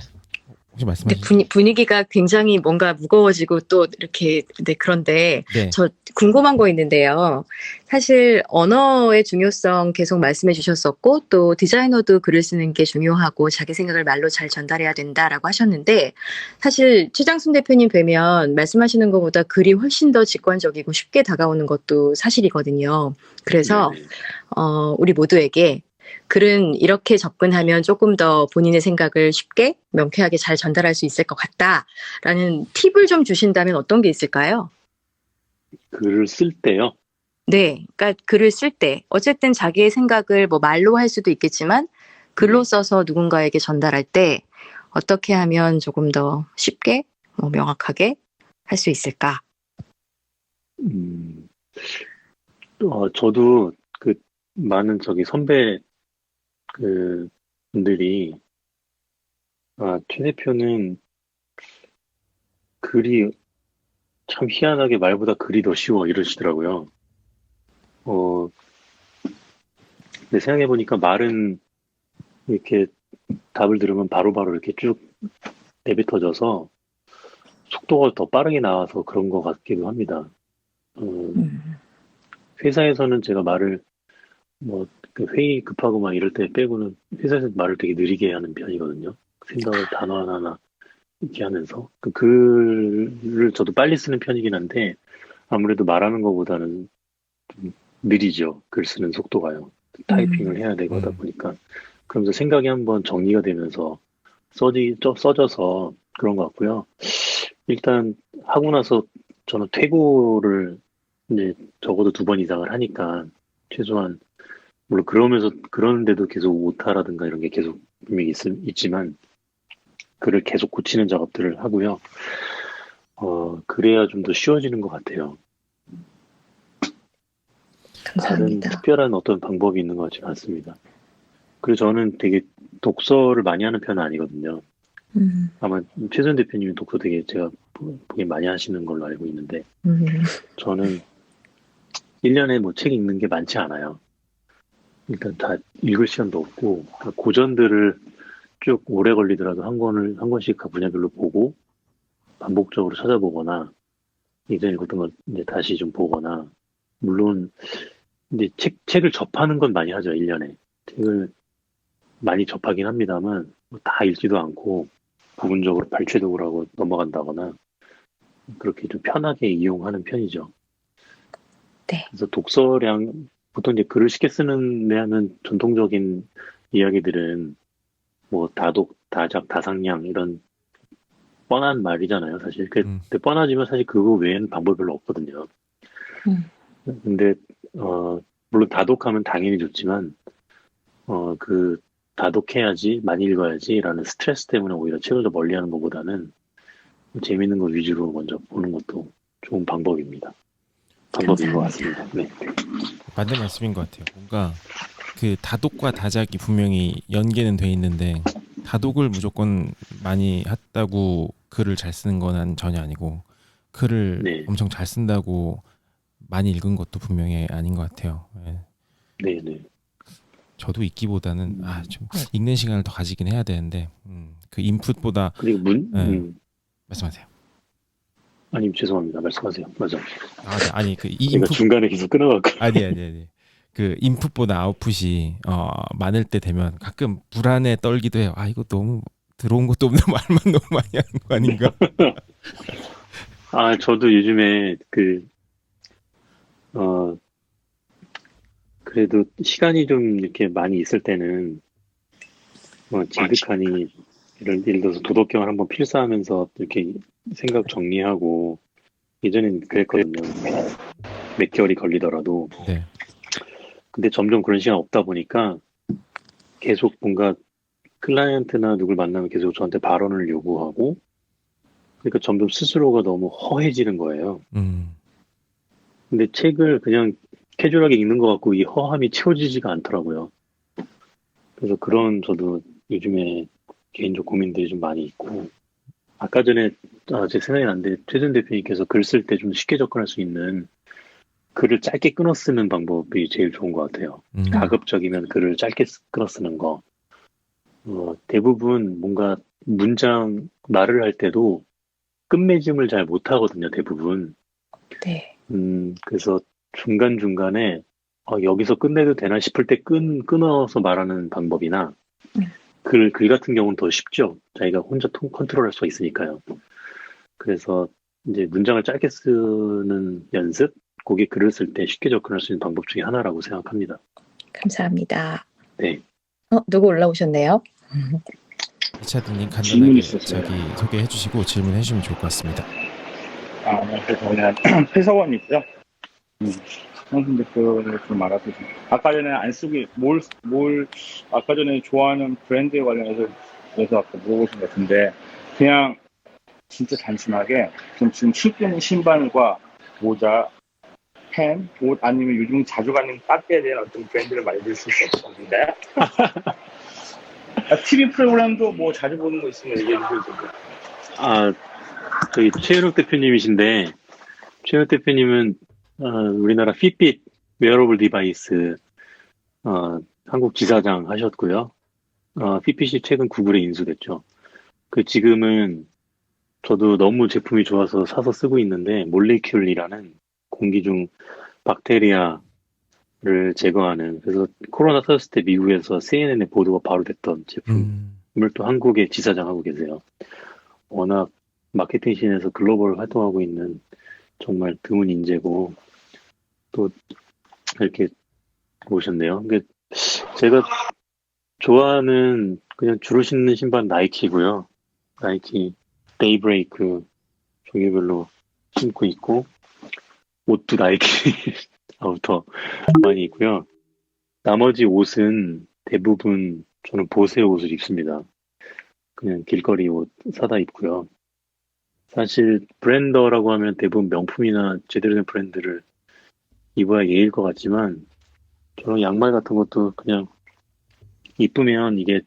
혹시 말씀하시죠? 분위기가 굉장히 뭔가 무거워지고 또 이렇게 그런데 네. 저 궁금한 거 있는데요. 사실 언어의 중요성 계속 말씀해 주셨었고 또 디자이너도 글을 쓰는 게 중요하고 자기 생각을 말로 잘 전달해야 된다라고 하셨는데 사실 최장순 대표님 뵈면 말씀하시는 것보다 글이 훨씬 더 직관적이고 쉽게 다가오는 것도 사실이거든요. 그래서 네네. 우리 모두에게 글은 이렇게 접근하면 조금 더 본인의 생각을 쉽게 명쾌하게 잘 전달할 수 있을 것 같다라는 팁을 좀 주신다면 어떤 게 있을까요? 글을 쓸 때요. 네, 그러니까 글을 쓸 때 어쨌든 자기의 생각을 뭐 말로 할 수도 있겠지만 글로 써서 누군가에게 전달할 때 어떻게 하면 조금 더 쉽게 명확하게 할 수 있을까? 음, 저도 그 많은 선배 그 분들이 최 대표는 글이 참 희한하게 말보다 글이 더 쉬워 이러시더라고요. 근데 생각해보니까 말은 이렇게 답을 들으면 바로바로 이렇게 쭉 내뱉어져서 속도가 더 빠르게 나와서 그런 것 같기도 합니다. 회사에서는 제가 말을 그 회의 급하고 막 이럴 때 빼고는 회사에서 말을 되게 느리게 하는 편이거든요. 생각을 단어 하나하나 이렇게 하면서 그 글을 저도 빨리 쓰는 편이긴 한데 아무래도 말하는 것보다는 좀 느리죠. 글 쓰는 속도가요. 타이핑을 해야 되고 하다 보니까 그러면서 생각이 한번 정리가 되면서 써져서 그런 것 같고요. 일단 하고 나서 저는 퇴고를 이제 적어도 2번 이상을 하니까 최소한 물론 그러면서 그러는데도 계속 오타라든가 이런 게 계속 분명히 있지만 글을 계속 고치는 작업들을 하고요. 그래야 좀 더 쉬워지는 것 같아요. 다른 감사합니다. 특별한 어떤 방법이 있는 것 같지는 않습니다. 그리고 저는 되게 독서를 많이 하는 편은 아니거든요. 아마 최선 대표님이 독서 되게 제가 보기엔 많이 하시는 걸로 알고 있는데 저는 1년에 뭐 책 읽는 게 많지 않아요. 일단 다 읽을 시간도 없고 고전들을 쭉 오래 걸리더라도 한 권씩 각 분야별로 보고 반복적으로 찾아보거나 이전에 읽었던 걸 이제 다시 좀 보거나 물론 이제 책을 접하는 건 많이 하죠. 1년에 책을 많이 접하긴 합니다만 다 읽지도 않고 부분적으로 발췌독을 하고 넘어간다거나 그렇게 좀 편하게 이용하는 편이죠. 네. 그래서 독서량 보통 이제 글을 쉽게 쓰는 데 하는 전통적인 이야기들은 뭐 다독, 다작, 다상량 이런 뻔한 말이잖아요, 사실. 근데 뻔하지만 사실 그거 외에는 방법이 별로 없거든요. 근데 물론 다독하면 당연히 좋지만 그 다독해야지, 많이 읽어야지라는 스트레스 때문에 오히려 책을 더 멀리하는 것보다는 재밌는 거 위주로 먼저 보는 것도 좋은 방법입니다. 방법인 것 감사합니다. 같습니다. 네. 맞는 말씀인 것 같아요. 뭔가 그 다독과 다작이 분명히 연계는 돼 있는데 다독을 무조건 많이 했다고 글을 잘 쓰는 건 전혀 아니고 글을 네. 엄청 잘 쓴다고 많이 읽은 것도 분명히 아닌 것 같아요. 예. 네, 네. 저도 읽기보다는 좀 읽는 시간을 더 가지긴 해야 되는데 그 인풋보다 그리고 예, 말씀하세요. 아니, 죄송합니다. 말씀하세요. 맞아. 아니 그 이 제가 인풋 중간에 계속 끊어갈까. 아니 그 인풋보다 아웃풋이 많을 때 되면 가끔 불안에 떨기도 해요. 아 이거 너무 들어온 것도 없는 말만 너무 많이 하는 거 아닌가? 저도 요즘에 어, 그래도 시간이 좀 이렇게 많이 있을 때는, 진득하니, 예를 들어서 도덕경을 한번 필사하면서 이렇게 생각 정리하고, 예전엔 그랬거든요. 몇 개월이 걸리더라도. 네. 근데 점점 그런 시간 없다 보니까 계속 뭔가 클라이언트나 누굴 만나면 계속 저한테 발언을 요구하고, 그러니까 점점 스스로가 너무 허해지는 거예요. 근데 책을 그냥 캐주얼하게 읽는 것 같고 이 허함이 채워지지가 않더라고요. 그래서 그런 저도 요즘에 개인적 고민들이 좀 많이 있고, 아까 전에 제 생각이 났는데 최준 대표님께서 글 쓸 때 좀 쉽게 접근할 수 있는 글을 짧게 끊어 쓰는 방법이 제일 좋은 것 같아요. 가급적이면 글을 짧게 끊어 쓰는 거. 대부분 뭔가 문장 말을 할 때도 끝맺음을 잘 못하거든요, 대부분. 네. 그래서 중간중간에 여기서 끝내도 되나 싶을 때 끊어서 말하는 방법이나 글 같은 경우는 더 쉽죠. 자기가 혼자 컨트롤할 수가 있으니까요. 그래서 이제 문장을 짧게 쓰는 연습, 그게 글을 쓸 때 쉽게 접근할 수 있는 방법 중에 하나라고 생각합니다. 감사합니다. 네. 누구 올라오셨네요? 리차드님 질문이 간단하게 있었어요. 자기 소개해 주시고 질문해 주시면 좋을 것 같습니다. 안녕하세요. 저는 회사원이고요. 상품 댓글을 좀 알아보죠. 아까 전에 안 쓰기, 아까 전에 좋아하는 브랜드에 관련해서 아까 물어보신 것 같은데, 그냥 진짜 단순하게, 지금 신고 있는 신발과 모자, 펜, 옷, 아니면 요즘 자주 가는 카페에 대한 어떤 브랜드를 말해줄 수 있었는데, TV 프로그램도 뭐 자주 보는 거 있으면 얘기해 주셔도 되고. 저희 최현욱 대표님이신데, 최현욱 대표님은 우리나라 핏빗 웨어러블 디바이스 한국 지사장 하셨고요. 핏빗이 최근 구글에 인수됐죠. 지금은 저도 너무 제품이 좋아서 사서 쓰고 있는데 몰레큘이라는 공기 중 박테리아를 제거하는, 그래서 코로나 터졌을 때 미국에서 CNN에 보도가 바로 됐던 제품을 또 한국에 지사장하고 계세요. 워낙 마케팅 씬에서 글로벌 활동하고 있는 정말 드문 인재고 또 이렇게 오셨네요. 제가 좋아하는 그냥 주로 신는 신발은 나이키고요. 나이키 데이브레이크 종류별로 신고 있고, 옷도 나이키 아우터 많이 있고요. 나머지 옷은 대부분 저는 보세 옷을 입습니다. 그냥 길거리 옷 사다 입고요. 사실 브랜더라고 하면 대부분 명품이나 제대로 된 브랜드를 입어야 예의일 것 같지만, 저는 양말 같은 것도 그냥 이쁘면, 이게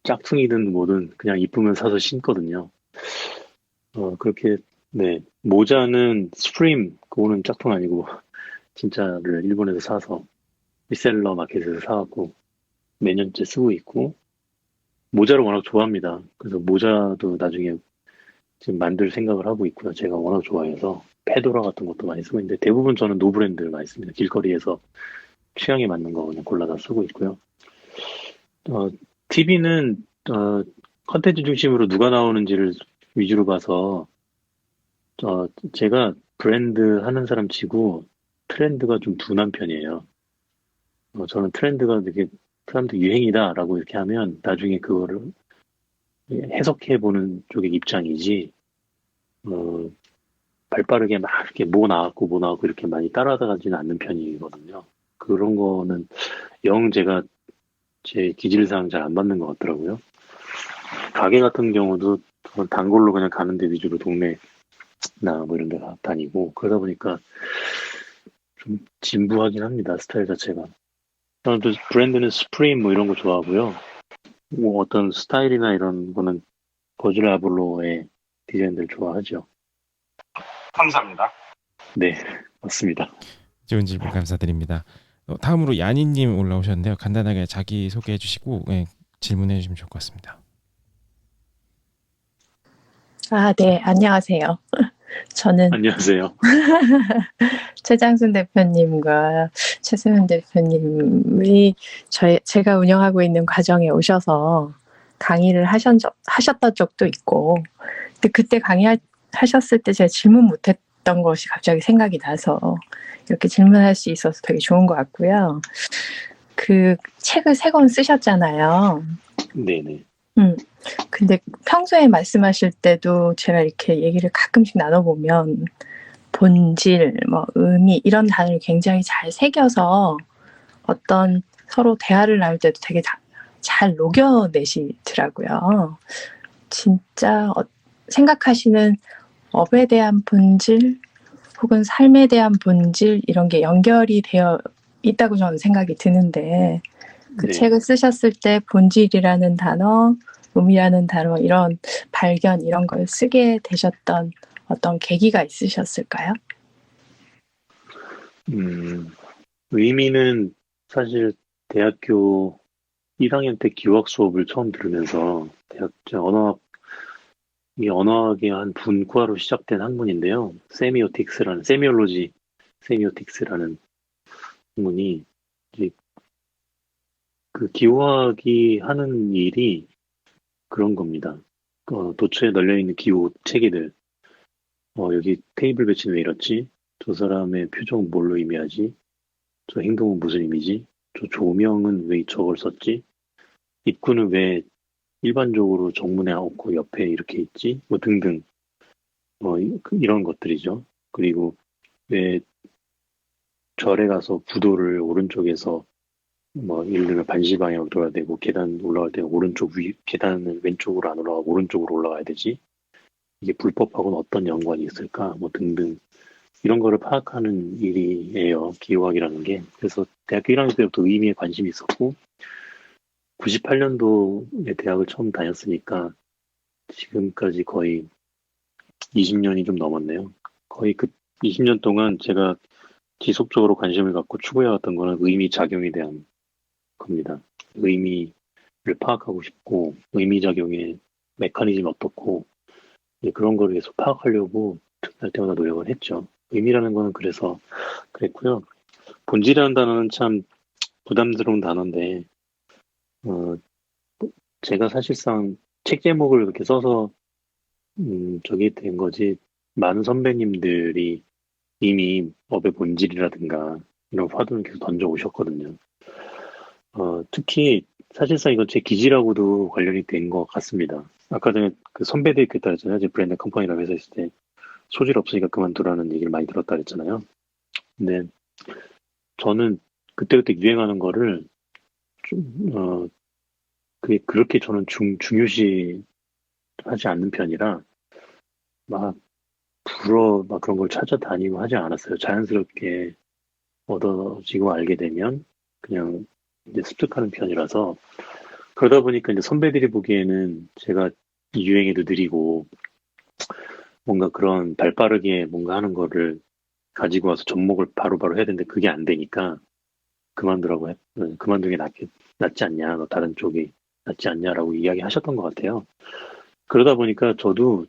짝퉁이든 뭐든 그냥 이쁘면 사서 신거든요. 그렇게, 네. 모자는 스프림, 그거는 짝퉁 아니고 진짜를 일본에서 사서 리셀러 마켓에서 사갖고 몇 년째 쓰고 있고, 모자를 워낙 좋아합니다. 그래서 모자도 나중에 지금 만들 생각을 하고 있고요. 제가 워낙 좋아해서 페도라 같은 것도 많이 쓰고 있는데, 대부분 저는 노브랜드를 많이 씁니다. 길거리에서 취향에 맞는 거 그냥 골라다 쓰고 있고요. TV는 컨텐츠 중심으로 누가 나오는지를 위주로 봐서 제가 브랜드 하는 사람 치고 트렌드가 좀 둔한 편이에요. 저는 트렌드가 되게 사람들 유행이다라고 이렇게 하면 나중에 그거를 해석해보는 쪽의 입장이지, 발빠르게 막 이렇게 뭐 나왔고 이렇게 많이 따라가지는 않는 편이거든요. 그런 거는 영 제가 제 기질상 잘 안 맞는 것 같더라고요. 가게 같은 경우도 단골로 그냥 가는 데 위주로 동네나 뭐 이런 데 다니고, 그러다 보니까 좀 진부하긴 합니다. 스타일 자체가. 저는 또 브랜드는 스프림 뭐 이런 거 좋아하고요. 뭐 어떤 스타일이나 이런 거는 버질 아블로의 디자인들 좋아하죠. 감사합니다. 네, 맞습니다. 좋은 질문 감사드립니다. 다음으로 야니님 올라오셨는데요. 간단하게 자기 소개해 주시고 질문해 주시면 좋을 것 같습니다. 네, 안녕하세요. 저는 안녕하세요. 최장순 대표님과 최수현 대표님이 제가 운영하고 있는 과정에 오셔서 강의를 하셨던 적도 있고, 근데 그때 강의하셨을 때 제가 질문 못했던 것이 갑자기 생각이 나서 이렇게 질문할 수 있어서 되게 좋은 것 같고요. 그 책을 3권 쓰셨잖아요. 네네. 근데 평소에 말씀하실 때도 제가 이렇게 얘기를 가끔씩 나눠보면 본질, 의미 이런 단어를 굉장히 잘 새겨서 어떤 서로 대화를 나눌 때도 되게 잘 녹여내시더라고요. 진짜 생각하시는 업에 대한 본질 혹은 삶에 대한 본질 이런 게 연결이 되어 있다고 저는 생각이 드는데 그 네. 책을 쓰셨을 때 본질이라는 단어, 의미라는 단어 이런 발견 이런 걸 쓰게 되셨던 어떤 계기가 있으셨을까요? 의미는 사실 대학교 1학년 때 기후학 수업을 처음 들으면서 이 언어학의 한 분과로 시작된 학문인데요. 세미오틱스라는 학문이 이제 그 기후학이 하는 일이 그런 겁니다. 도처에 널려있는 기후 체계들. 여기 테이블 배치는 왜 이렇지? 저 사람의 표정은 뭘로 의미하지? 저 행동은 무슨 의미지? 저 조명은 왜 저걸 썼지? 입구는 왜 일반적으로 정문에 없고 옆에 이렇게 있지? 뭐 등등. 이런 것들이죠. 그리고 왜 절에 가서 부도를 오른쪽에서 예를 들면 반시 방향으로 돌아야 되고 계단 올라갈 때 계단을 왼쪽으로 안 올라가고 오른쪽으로 올라가야 되지. 이게 불법하고는 어떤 연관이 있을까? 뭐 등등. 이런 거를 파악하는 일이에요. 기후학이라는 게. 그래서 대학교 1학년 때부터 의미에 관심이 있었고 98년도에 대학을 처음 다녔으니까 지금까지 거의 20년이 좀 넘었네요. 거의 그 20년 동안 제가 지속적으로 관심을 갖고 추구해왔던 거는 의미 작용에 대한 겁니다. 의미를 파악하고 싶고 의미작용의 메커니즘 어떻고 그런 거를 계속 파악하려고 날 때마다 노력을 했죠. 의미라는 거는 그래서 그랬고요. 본질이라는 단어는 참 부담스러운 단어인데 제가 사실상 책 제목을 그렇게 써서 저기 된 거지 많은 선배님들이 이미 업의 본질이라든가 이런 화두를 계속 던져 오셨거든요. 특히 사실상 이건 제 기질하고도 관련이 된 것 같습니다. 아까 전에 그 선배들 그랬다 했잖아요. 제 브랜드 컴퍼니라고 회사 있을 때 소질 없으니까 그만두라는 얘기를 많이 들었다 그랬잖아요. 근데 저는 그때그때 유행하는 거를 좀 그게 그렇게 저는 중요시 하지 않는 편이라 막 막 그런 걸 찾아다니고 하지 않았어요. 자연스럽게 얻어지고 알게 되면 그냥 이제 습득하는 편이라서 그러다 보니까 이제 선배들이 보기에는 제가 이 유행에도 느리고 뭔가 그런 발빠르게 뭔가 하는 거를 가지고 와서 접목을 바로바로 해야 되는데 그게 안 되니까 그만두는 게 낫지 않냐, 너 다른 쪽이 낫지 않냐라고 이야기하셨던 것 같아요. 그러다 보니까 저도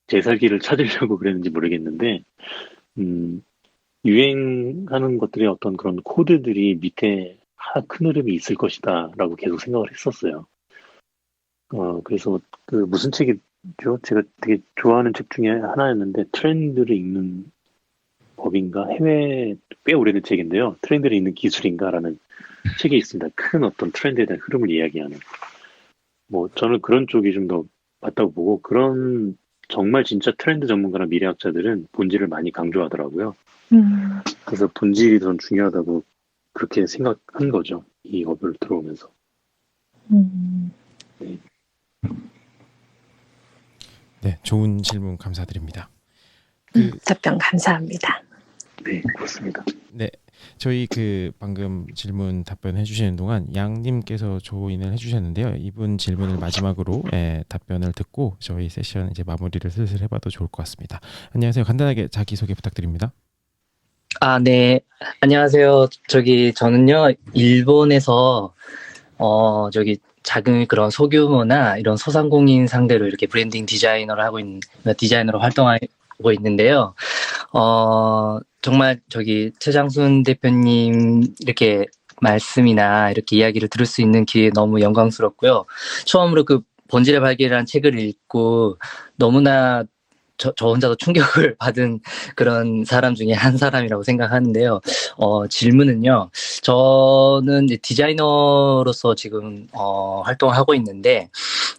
제 살기를 찾으려고 그랬는지 모르겠는데 유행하는 것들의 어떤 그런 코드들이 밑에 큰 흐름이 있을 것이다라고 계속 생각을 했었어요. 그래서 그 무슨 책이죠? 제가 되게 좋아하는 책 중에 하나였는데 트렌드를 읽는 법인가 꽤 오래된 책인데요. 트렌드를 읽는 기술인가라는 책이 있습니다. 큰 어떤 트렌드에 대한 흐름을 이야기하는. 저는 그런 쪽이 좀 더 맞다고 보고 그런 정말 진짜 트렌드 전문가나 미래학자들은 본질을 많이 강조하더라고요. 그래서 본질이 더 중요하다고 그렇게 생각한 거죠. 이 업을 들어오면서. 네. 네, 좋은 질문 감사드립니다. 답변 감사합니다. 네, 그렇습니다. 네, 저희 그 방금 질문 답변해 주시는 동안 양님께서 조인을 해주셨는데요. 이분 질문을 마지막으로 답변을 듣고 저희 세션 이제 마무리를 슬슬 해봐도 좋을 것 같습니다. 안녕하세요. 간단하게 자기소개 부탁드립니다. 아, 네. 안녕하세요. 저는요, 일본에서, 작은 그런 소규모나 이런 소상공인 상대로 이렇게 브랜딩 디자이너로 활동하고 있는데요. 정말 최장순 대표님 이렇게 말씀이나 이렇게 이야기를 들을 수 있는 기회 너무 영광스럽고요. 처음으로 그 본질의 발견이라는 책을 읽고 너무나 저 혼자도 충격을 받은 그런 사람 중에 한 사람이라고 생각하는데요. 질문은요. 저는 이제 디자이너로서 지금, 활동을 하고 있는데,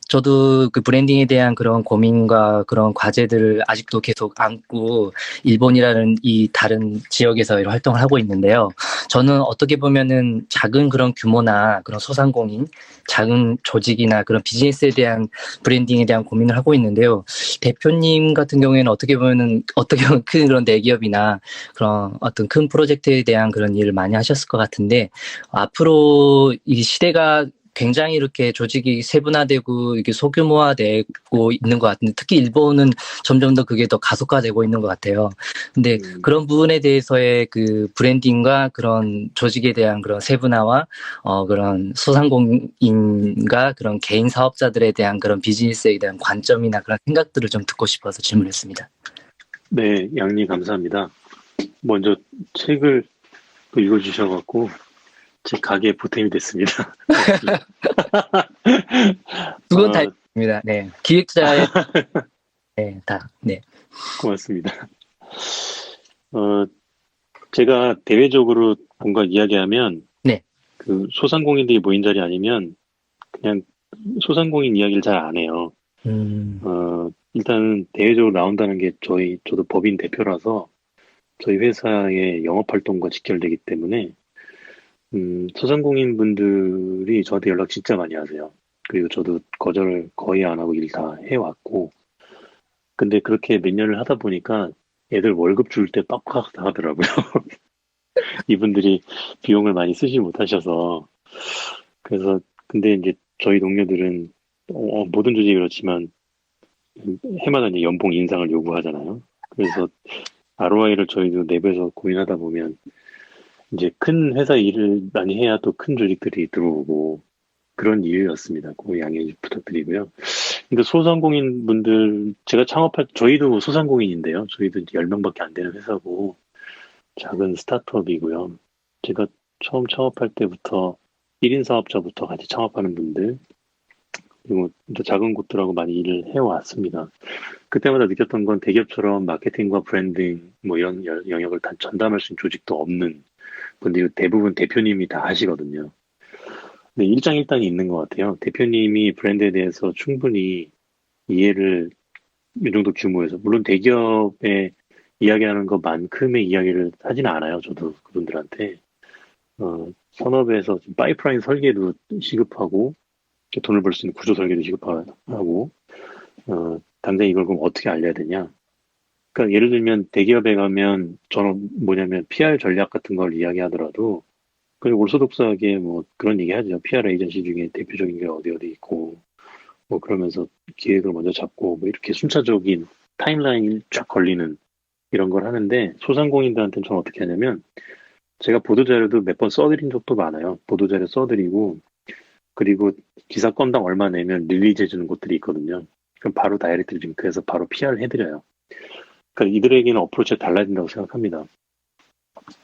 저도 그 브랜딩에 대한 그런 고민과 그런 과제들을 아직도 계속 안고 일본이라는 이 다른 지역에서 활동을 하고 있는데요. 저는 어떻게 보면은 작은 그런 규모나 그런 소상공인, 작은 조직이나 그런 비즈니스에 대한 브랜딩에 대한 고민을 하고 있는데요. 대표님 같은 경우에는 어떻게 보면 큰 그런 대기업이나 그런 어떤 큰 프로젝트에 대한 그런 일을 많이 하셨을 것 같은데, 앞으로 이 시대가 굉장히 이렇게 조직이 세분화되고 이게 소규모화되고 있는 것 같은데, 특히 일본은 점점 더 그게 더 가속화되고 있는 것 같아요. 근데 그런 부분에 대해서의 그 브랜딩과 그런 조직에 대한 그런 세분화와 그런 소상공인과 그런 개인 사업자들에 대한 그런 비즈니스에 대한 관점이나 그런 생각들을 좀 듣고 싶어서 질문했습니다. 네, 양님 감사합니다. 먼저 책을 또 읽어주셔갖고 제 가게에 보탬이 됐습니다. 두 건 다 있습니다. 네, 기획자의 네, 다 네. 고맙습니다. 제가 대외적으로 뭔가 이야기하면 네. 그 소상공인들이 모인 자리 아니면 그냥 소상공인 이야기를 잘 안 해요. 일단 대외적으로 나온다는 게 저도 법인 대표라서 저희 회사의 영업활동과 직결되기 때문에 소상공인 분들이 저한테 연락 진짜 많이 하세요. 그리고 저도 거절을 거의 안 하고 일 다 해왔고, 근데 그렇게 몇 년을 하다 보니까 애들 월급 줄 때 빡빡 다 하더라고요. 이분들이 비용을 많이 쓰지 못하셔서. 그래서 근데 이제 저희 동료들은 모든 조직이 그렇지만 해마다 이제 연봉 인상을 요구하잖아요. 그래서 ROI를 저희도 내부에서 고민하다 보면 이제 큰 회사 일을 많이 해야 또 큰 조직들이 들어오고 그런 이유였습니다. 그 양해 부탁드리고요. 근데 소상공인 분들, 제가 저희도 소상공인인데요. 저희도 이제 10명밖에 안 되는 회사고 작은 스타트업이고요. 제가 처음 창업할 때부터 1인 사업자부터 같이 창업하는 분들, 그리고 또 작은 곳들하고 많이 일을 해왔습니다. 그때마다 느꼈던 건 대기업처럼 마케팅과 브랜딩 뭐 이런 영역을 다 전담할 수 있는 조직도 없는 분들이 대부분 대표님이 다 하시거든요. 근데 일장일단이 있는 것 같아요. 대표님이 브랜드에 대해서 충분히 이해를 이 정도 규모에서, 물론 대기업에 이야기하는 것만큼의 이야기를 하지는 않아요. 저도 그분들한테 산업에서 파이프라인 설계도 시급하고 돈을 벌 수 있는 구조 설계도 시급하고 당장 이걸 그럼 어떻게 알려야 되냐. 그러니까 예를 들면 대기업에 가면 저는 뭐냐면 PR 전략 같은 걸 이야기하더라도 그냥 올소독스하게 뭐 그런 얘기 하죠. PR 에이전시 중에 대표적인 게 어디 있고 뭐 그러면서 기획을 먼저 잡고 뭐 이렇게 순차적인 타임라인이 쫙 걸리는 이런 걸 하는데, 소상공인들한테는 저는 어떻게 하냐면 제가 보도자료도 몇 번 써드린 적도 많아요. 보도자료 써드리고, 그리고 기사 건당 얼마 내면 릴리즈 해주는 곳들이 있거든요. 그럼 바로 다이렉트 링크해서 바로 PR을 해드려요. 그러니까 이들에게는 어프로치가 달라진다고 생각합니다.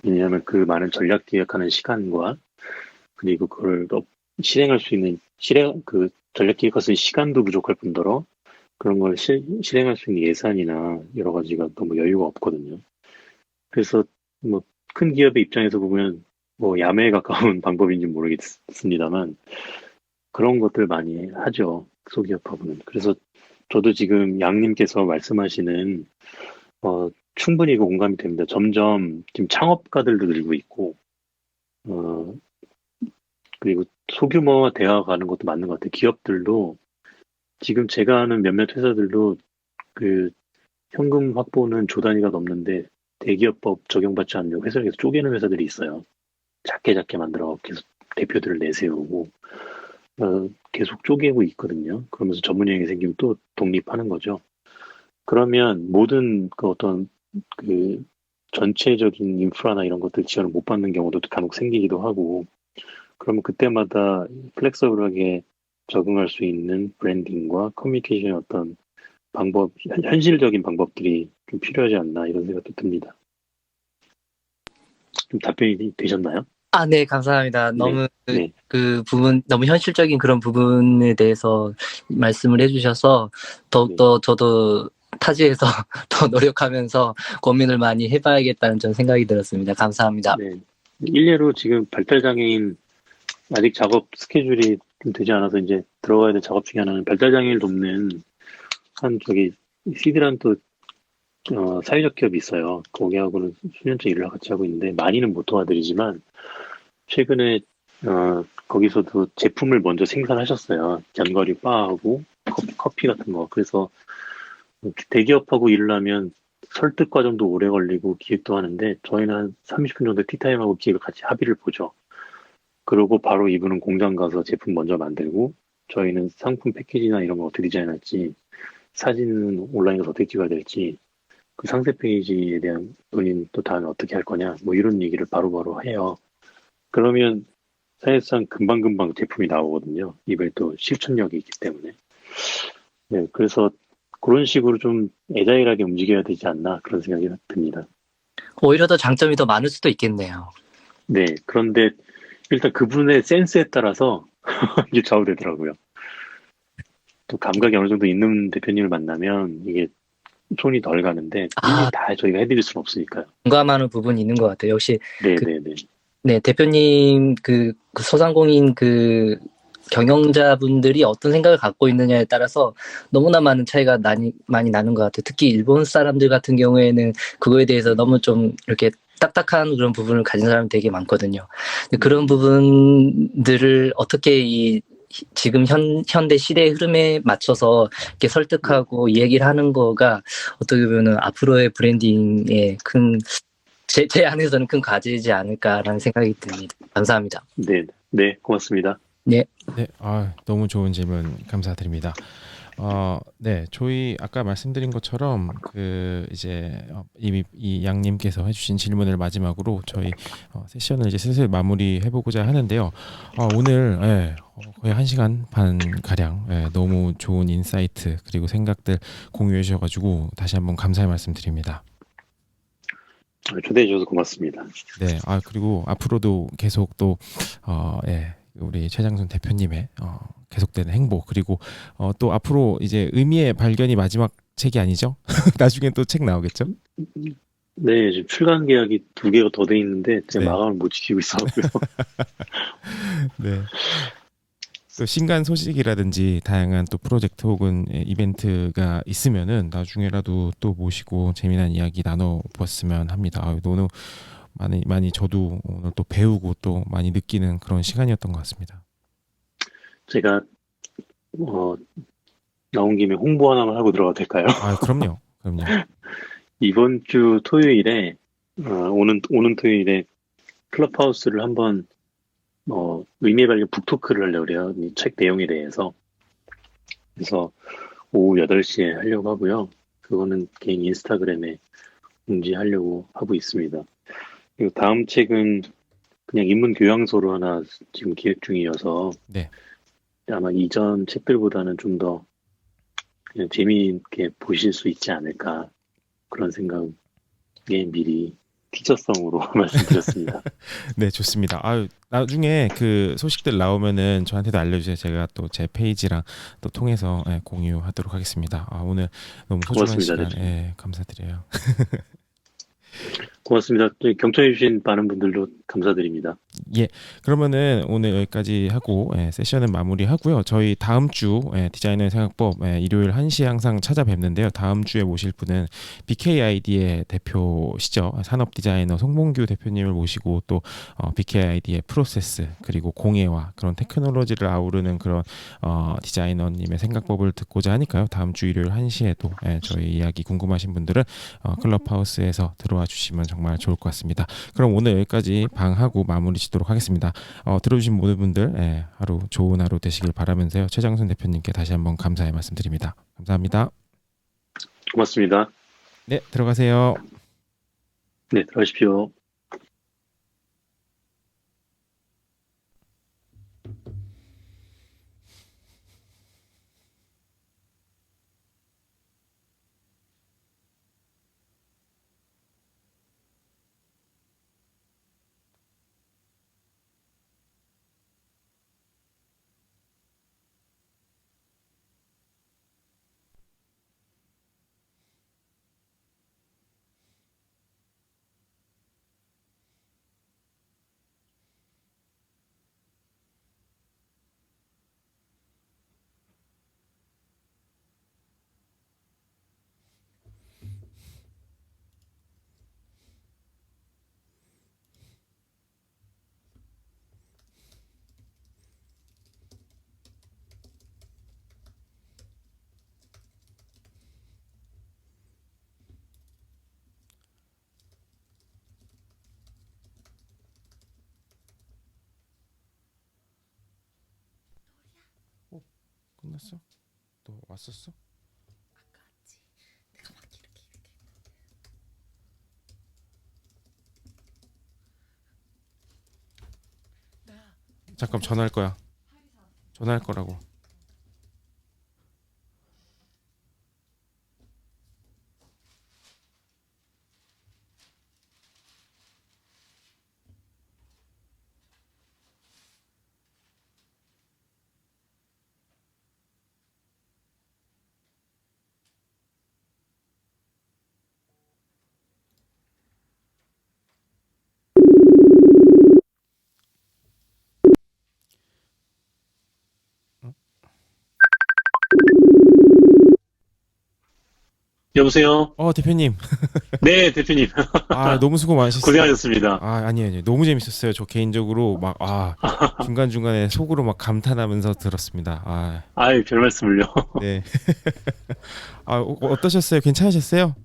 왜냐하면 그 많은 전략 기획하는 시간과 그리고 그걸 실행할 수 있는 그 전략 기획할 수 있는 시간도 부족할 뿐더러 그런 걸 실행할 수 있는 예산이나 여러 가지가 너무 여유가 없거든요. 그래서 뭐 큰 기업의 입장에서 보면 뭐 야매에 가까운 방법인지 모르겠습니다만 그런 것들 많이 하죠. 소기업하고는. 그래서 저도 지금 양님께서 말씀하시는 충분히 그 공감이 됩니다. 점점 지금 창업가들도 늘고 있고 그리고 소규모화 되어 가는 것도 맞는 것 같아요. 기업들도 지금 제가 아는 몇몇 회사들도 그 현금 확보는 조 단위가 넘는데 대기업법 적용받지 않는 회사를 계속 쪼개는 회사들이 있어요. 작게 만들어 계속 대표들을 내세우고 계속 쪼개고 있거든요. 그러면서 전문형이 생기면 또 독립하는 거죠. 그러면 모든 그 어떤 그 전체적인 인프라나 이런 것들 지원을 못 받는 경우도 간혹 생기기도 하고, 그러면 그때마다 플렉서블하게 적응할 수 있는 브랜딩과 커뮤니케이션의 어떤 방법, 현실적인 방법들이 좀 필요하지 않나 이런 생각도 듭니다. 좀 답변이 되셨나요? 아, 네, 감사합니다. 너무 네. 그 부분, 너무 현실적인 그런 부분에 대해서 말씀을 해주셔서 더욱더 저도 타지에서 더 노력하면서 고민을 많이 해봐야겠다는 전 생각이 들었습니다. 감사합니다. 네. 일례로 지금 발달장애인 아직 작업 스케줄이 좀 되지 않아서 이제 들어가야 될 작업 중에 하나는 발달장애인을 돕는 한 시드란 또 사회적 기업이 있어요. 거기하고는 수년째 일을 같이 하고 있는데 많이는 못 도와드리지만 최근에 거기서도 제품을 먼저 생산하셨어요. 견과류 바하고 커피 같은 거. 그래서 대기업하고 일을 하면 설득 과정도 오래 걸리고 기획도 하는데 저희는 한 30분 정도 티타임하고 기획을 같이 합의를 보죠. 그러고 바로 이분은 공장 가서 제품 먼저 만들고 저희는 상품 패키지나 이런 거 어떻게 디자인할지, 사진은 온라인에서 어떻게 찍어야 될지, 그 상세 페이지에 대한 논의는 또 다음에 어떻게 할 거냐, 뭐 이런 얘기를 바로바로 해요. 그러면 사실상 금방금방 제품이 나오거든요. 이번에 또 실천력이 있기 때문에. 네, 그래서 그런 식으로 좀 애자일하게 움직여야 되지 않나 그런 생각이 듭니다. 오히려 더 장점이 더 많을 수도 있겠네요. 네, 그런데 일단 그분의 센스에 따라서 이게 좌우되더라고요. 또 감각이 어느 정도 있는 대표님을 만나면 이게 손이 덜 가는데 일일이 다 저희가 해드릴 수는 없으니까요. 공감하는 부분이 있는 것 같아요. 역시 네네네. 네, 대표님 그 소상공인 그 경영자분들이 어떤 생각을 갖고 있느냐에 따라서 너무나 많은 차이가 많이 나는 것 같아요. 특히 일본 사람들 같은 경우에는 그거에 대해서 너무 좀 이렇게 딱딱한 그런 부분을 가진 사람이 되게 많거든요. 근데 그런 부분들을 어떻게 지금 현대 시대의 흐름에 맞춰서 이렇게 설득하고 얘기를 하는 거가 어떻게 보면 앞으로의 브랜딩에 제 안에서는 큰 과제이지 않을까라는 생각이 듭니다. 감사합니다. 네, 고맙습니다. 네, 너무 좋은 질문 감사드립니다. 네, 저희 아까 말씀드린 것처럼 이제 이미 이 양님께서 해주신 질문을 마지막으로 저희 세션을 이제 슬슬 마무리해보고자 하는데요. 오늘 거의 1시간 반 가량 너무 좋은 인사이트 그리고 생각들 공유해 주셔가지고 다시 한번 감사의 말씀드립니다. 초대해 주셔서 고맙습니다. 네, 그리고 앞으로도 계속 또 우리 최장순 대표님의 계속되는 행보, 그리고 또 앞으로 이제 의미의 발견이 마지막 책이 아니죠? 나중에 또 책 나오겠죠? 네, 지금 출간 계약이 2개가 더 돼 있는데 제가 네. 마감을 못 지키고 있어서요. 네. 또 신간 소식이라든지 다양한 또 프로젝트 혹은 이벤트가 있으면은 나중에라도 또 모시고 재미난 이야기 나눠보았으면 합니다. 너무 많이 저도 오늘 또 배우고 또 많이 느끼는 그런 시간이었던 것 같습니다. 제가 나온 김에 홍보 하나만 하고 들어가도 될까요? 그럼요. 이번 주 토요일에 오는 토요일에 클럽하우스를 한번 의미의 발견 북토크를 하려고 그래요. 이 책 내용에 대해서. 그래서 오후 8시에 하려고 하고요. 그거는 개인 인스타그램에 공지하려고 하고 있습니다. 그리고 다음 책은 그냥 인문 교양소로 하나 지금 기획 중이어서 네. 아마 이전 책들보다는 좀 더 그냥 재미있게 보실 수 있지 않을까 그런 생각에 미리 티저성으로 말씀드렸습니다. 네, 좋습니다. 나중에 그 소식들 나오면은 저한테도 알려주세요. 제가 또 제 페이지랑 또 통해서 공유하도록 하겠습니다. 오늘 너무 소중한 고맙습니다, 시간 감사드려요. 고맙습니다. 경청해주신 많은 분들도 감사드립니다. 예, 그러면은 오늘 여기까지 하고 세션은 마무리하고요. 저희 다음 주 디자이너의 생각법 일요일 1시에 항상 찾아뵙는데요. 다음 주에 모실 분은 BKID의 대표시죠. 산업 디자이너 송봉규 대표님을 모시고 또 BKID의 프로세스 그리고 공예와 그런 테크놀로지를 아우르는 그런 디자이너님의 생각법을 듣고자 하니까요. 다음 주 일요일 1시에도 저희 이야기 궁금하신 분들은 클럽하우스에서 들어와 주시면 정말 좋을 것 같습니다. 그럼 오늘 여기까지 방하고 마무리 짓도록 하겠습니다. 들어주신 모든 분들 하루 좋은 하루 되시길 바라면서요. 최장순 대표님께 다시 한번 감사의 말씀드립니다. 감사합니다. 고맙습니다. 네, 들어가세요. 네, 들어가십시오. 끝났어? 너 왔었어? 잠깐 전화할 거야. 전화할 거라고. 여보세요? 대표님. 네, 대표님. 너무 수고 많으셨어요. 고생하셨습니다. 아니에요. 너무 재밌었어요. 저 개인적으로 막 중간중간에 속으로 막 감탄하면서 들었습니다. 아이, 별 말씀을요. 네. 어떠셨어요? 괜찮으셨어요?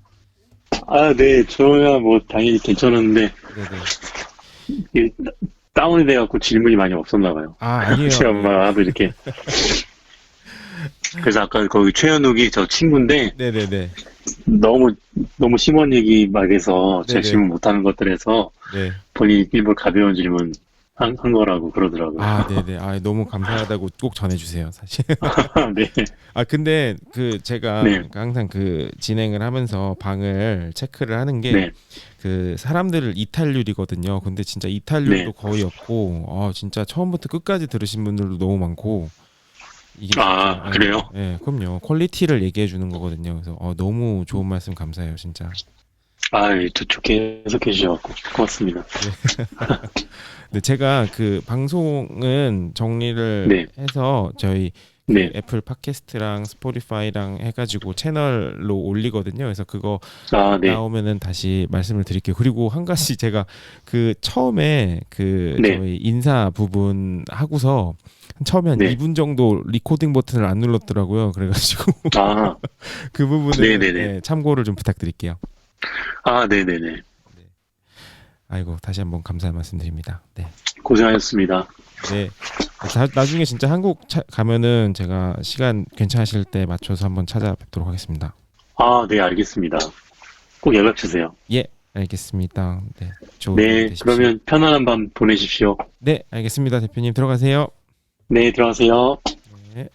네, 저야 뭐 당연히 괜찮았는데 네네. 이게 다운이 돼갖고 질문이 많이 없었나 봐요. 아니에요. 제 엄마도 이렇게. 그래서 아까 거기 최현욱이 저 친구인데 네네네. 너무 심오한 얘기 막 해서 제가 네네. 질문 못하는 것들에서 네. 본인이 일부러 가벼운 질문 한 거라고 그러더라고요. 네네. 너무 감사하다고 꼭 전해주세요, 사실. 네. 근데 제가 네. 항상 진행을 하면서 방을 체크를 하는 게 네. 사람들을 이탈률이거든요. 근데 진짜 이탈률도 네. 거의 없고, 진짜 처음부터 끝까지 들으신 분들도 너무 많고, 이게 그래요? 네, 그럼요. 퀄리티를 얘기해 주는 거거든요. 그래서 너무 좋은 말씀 감사해요, 진짜. 좋게 해석해 주셔서 고맙습니다. 네, 제가 방송은 정리를 네. 해서 저희 네. 애플 팟캐스트랑 스포티파이랑 해가지고 채널로 올리거든요. 그래서 그거 네. 나오면은 다시 말씀을 드릴게요. 그리고 한 가지 제가 처음에 네. 저희 인사 부분 하고서 처음에 한 네. 2분 정도 리코딩 버튼을 안 눌렀더라고요. 그래가지고 그 부분은 네네네. 참고를 좀 부탁드릴게요. 네네네. 아이고, 다시 한번 감사의 말씀드립니다. 네. 고생하셨습니다. 네. 나중에 진짜 한국 가면은 제가 시간 괜찮으실 때 맞춰서 한번 찾아뵙도록 하겠습니다. 네, 알겠습니다. 꼭 연락 주세요. 예, 알겠습니다. 네. 좋은 밤 네, 되십시오. 그러면 편안한 밤 보내십시오. 네, 알겠습니다. 대표님 들어가세요. 네, 들어가세요. 네.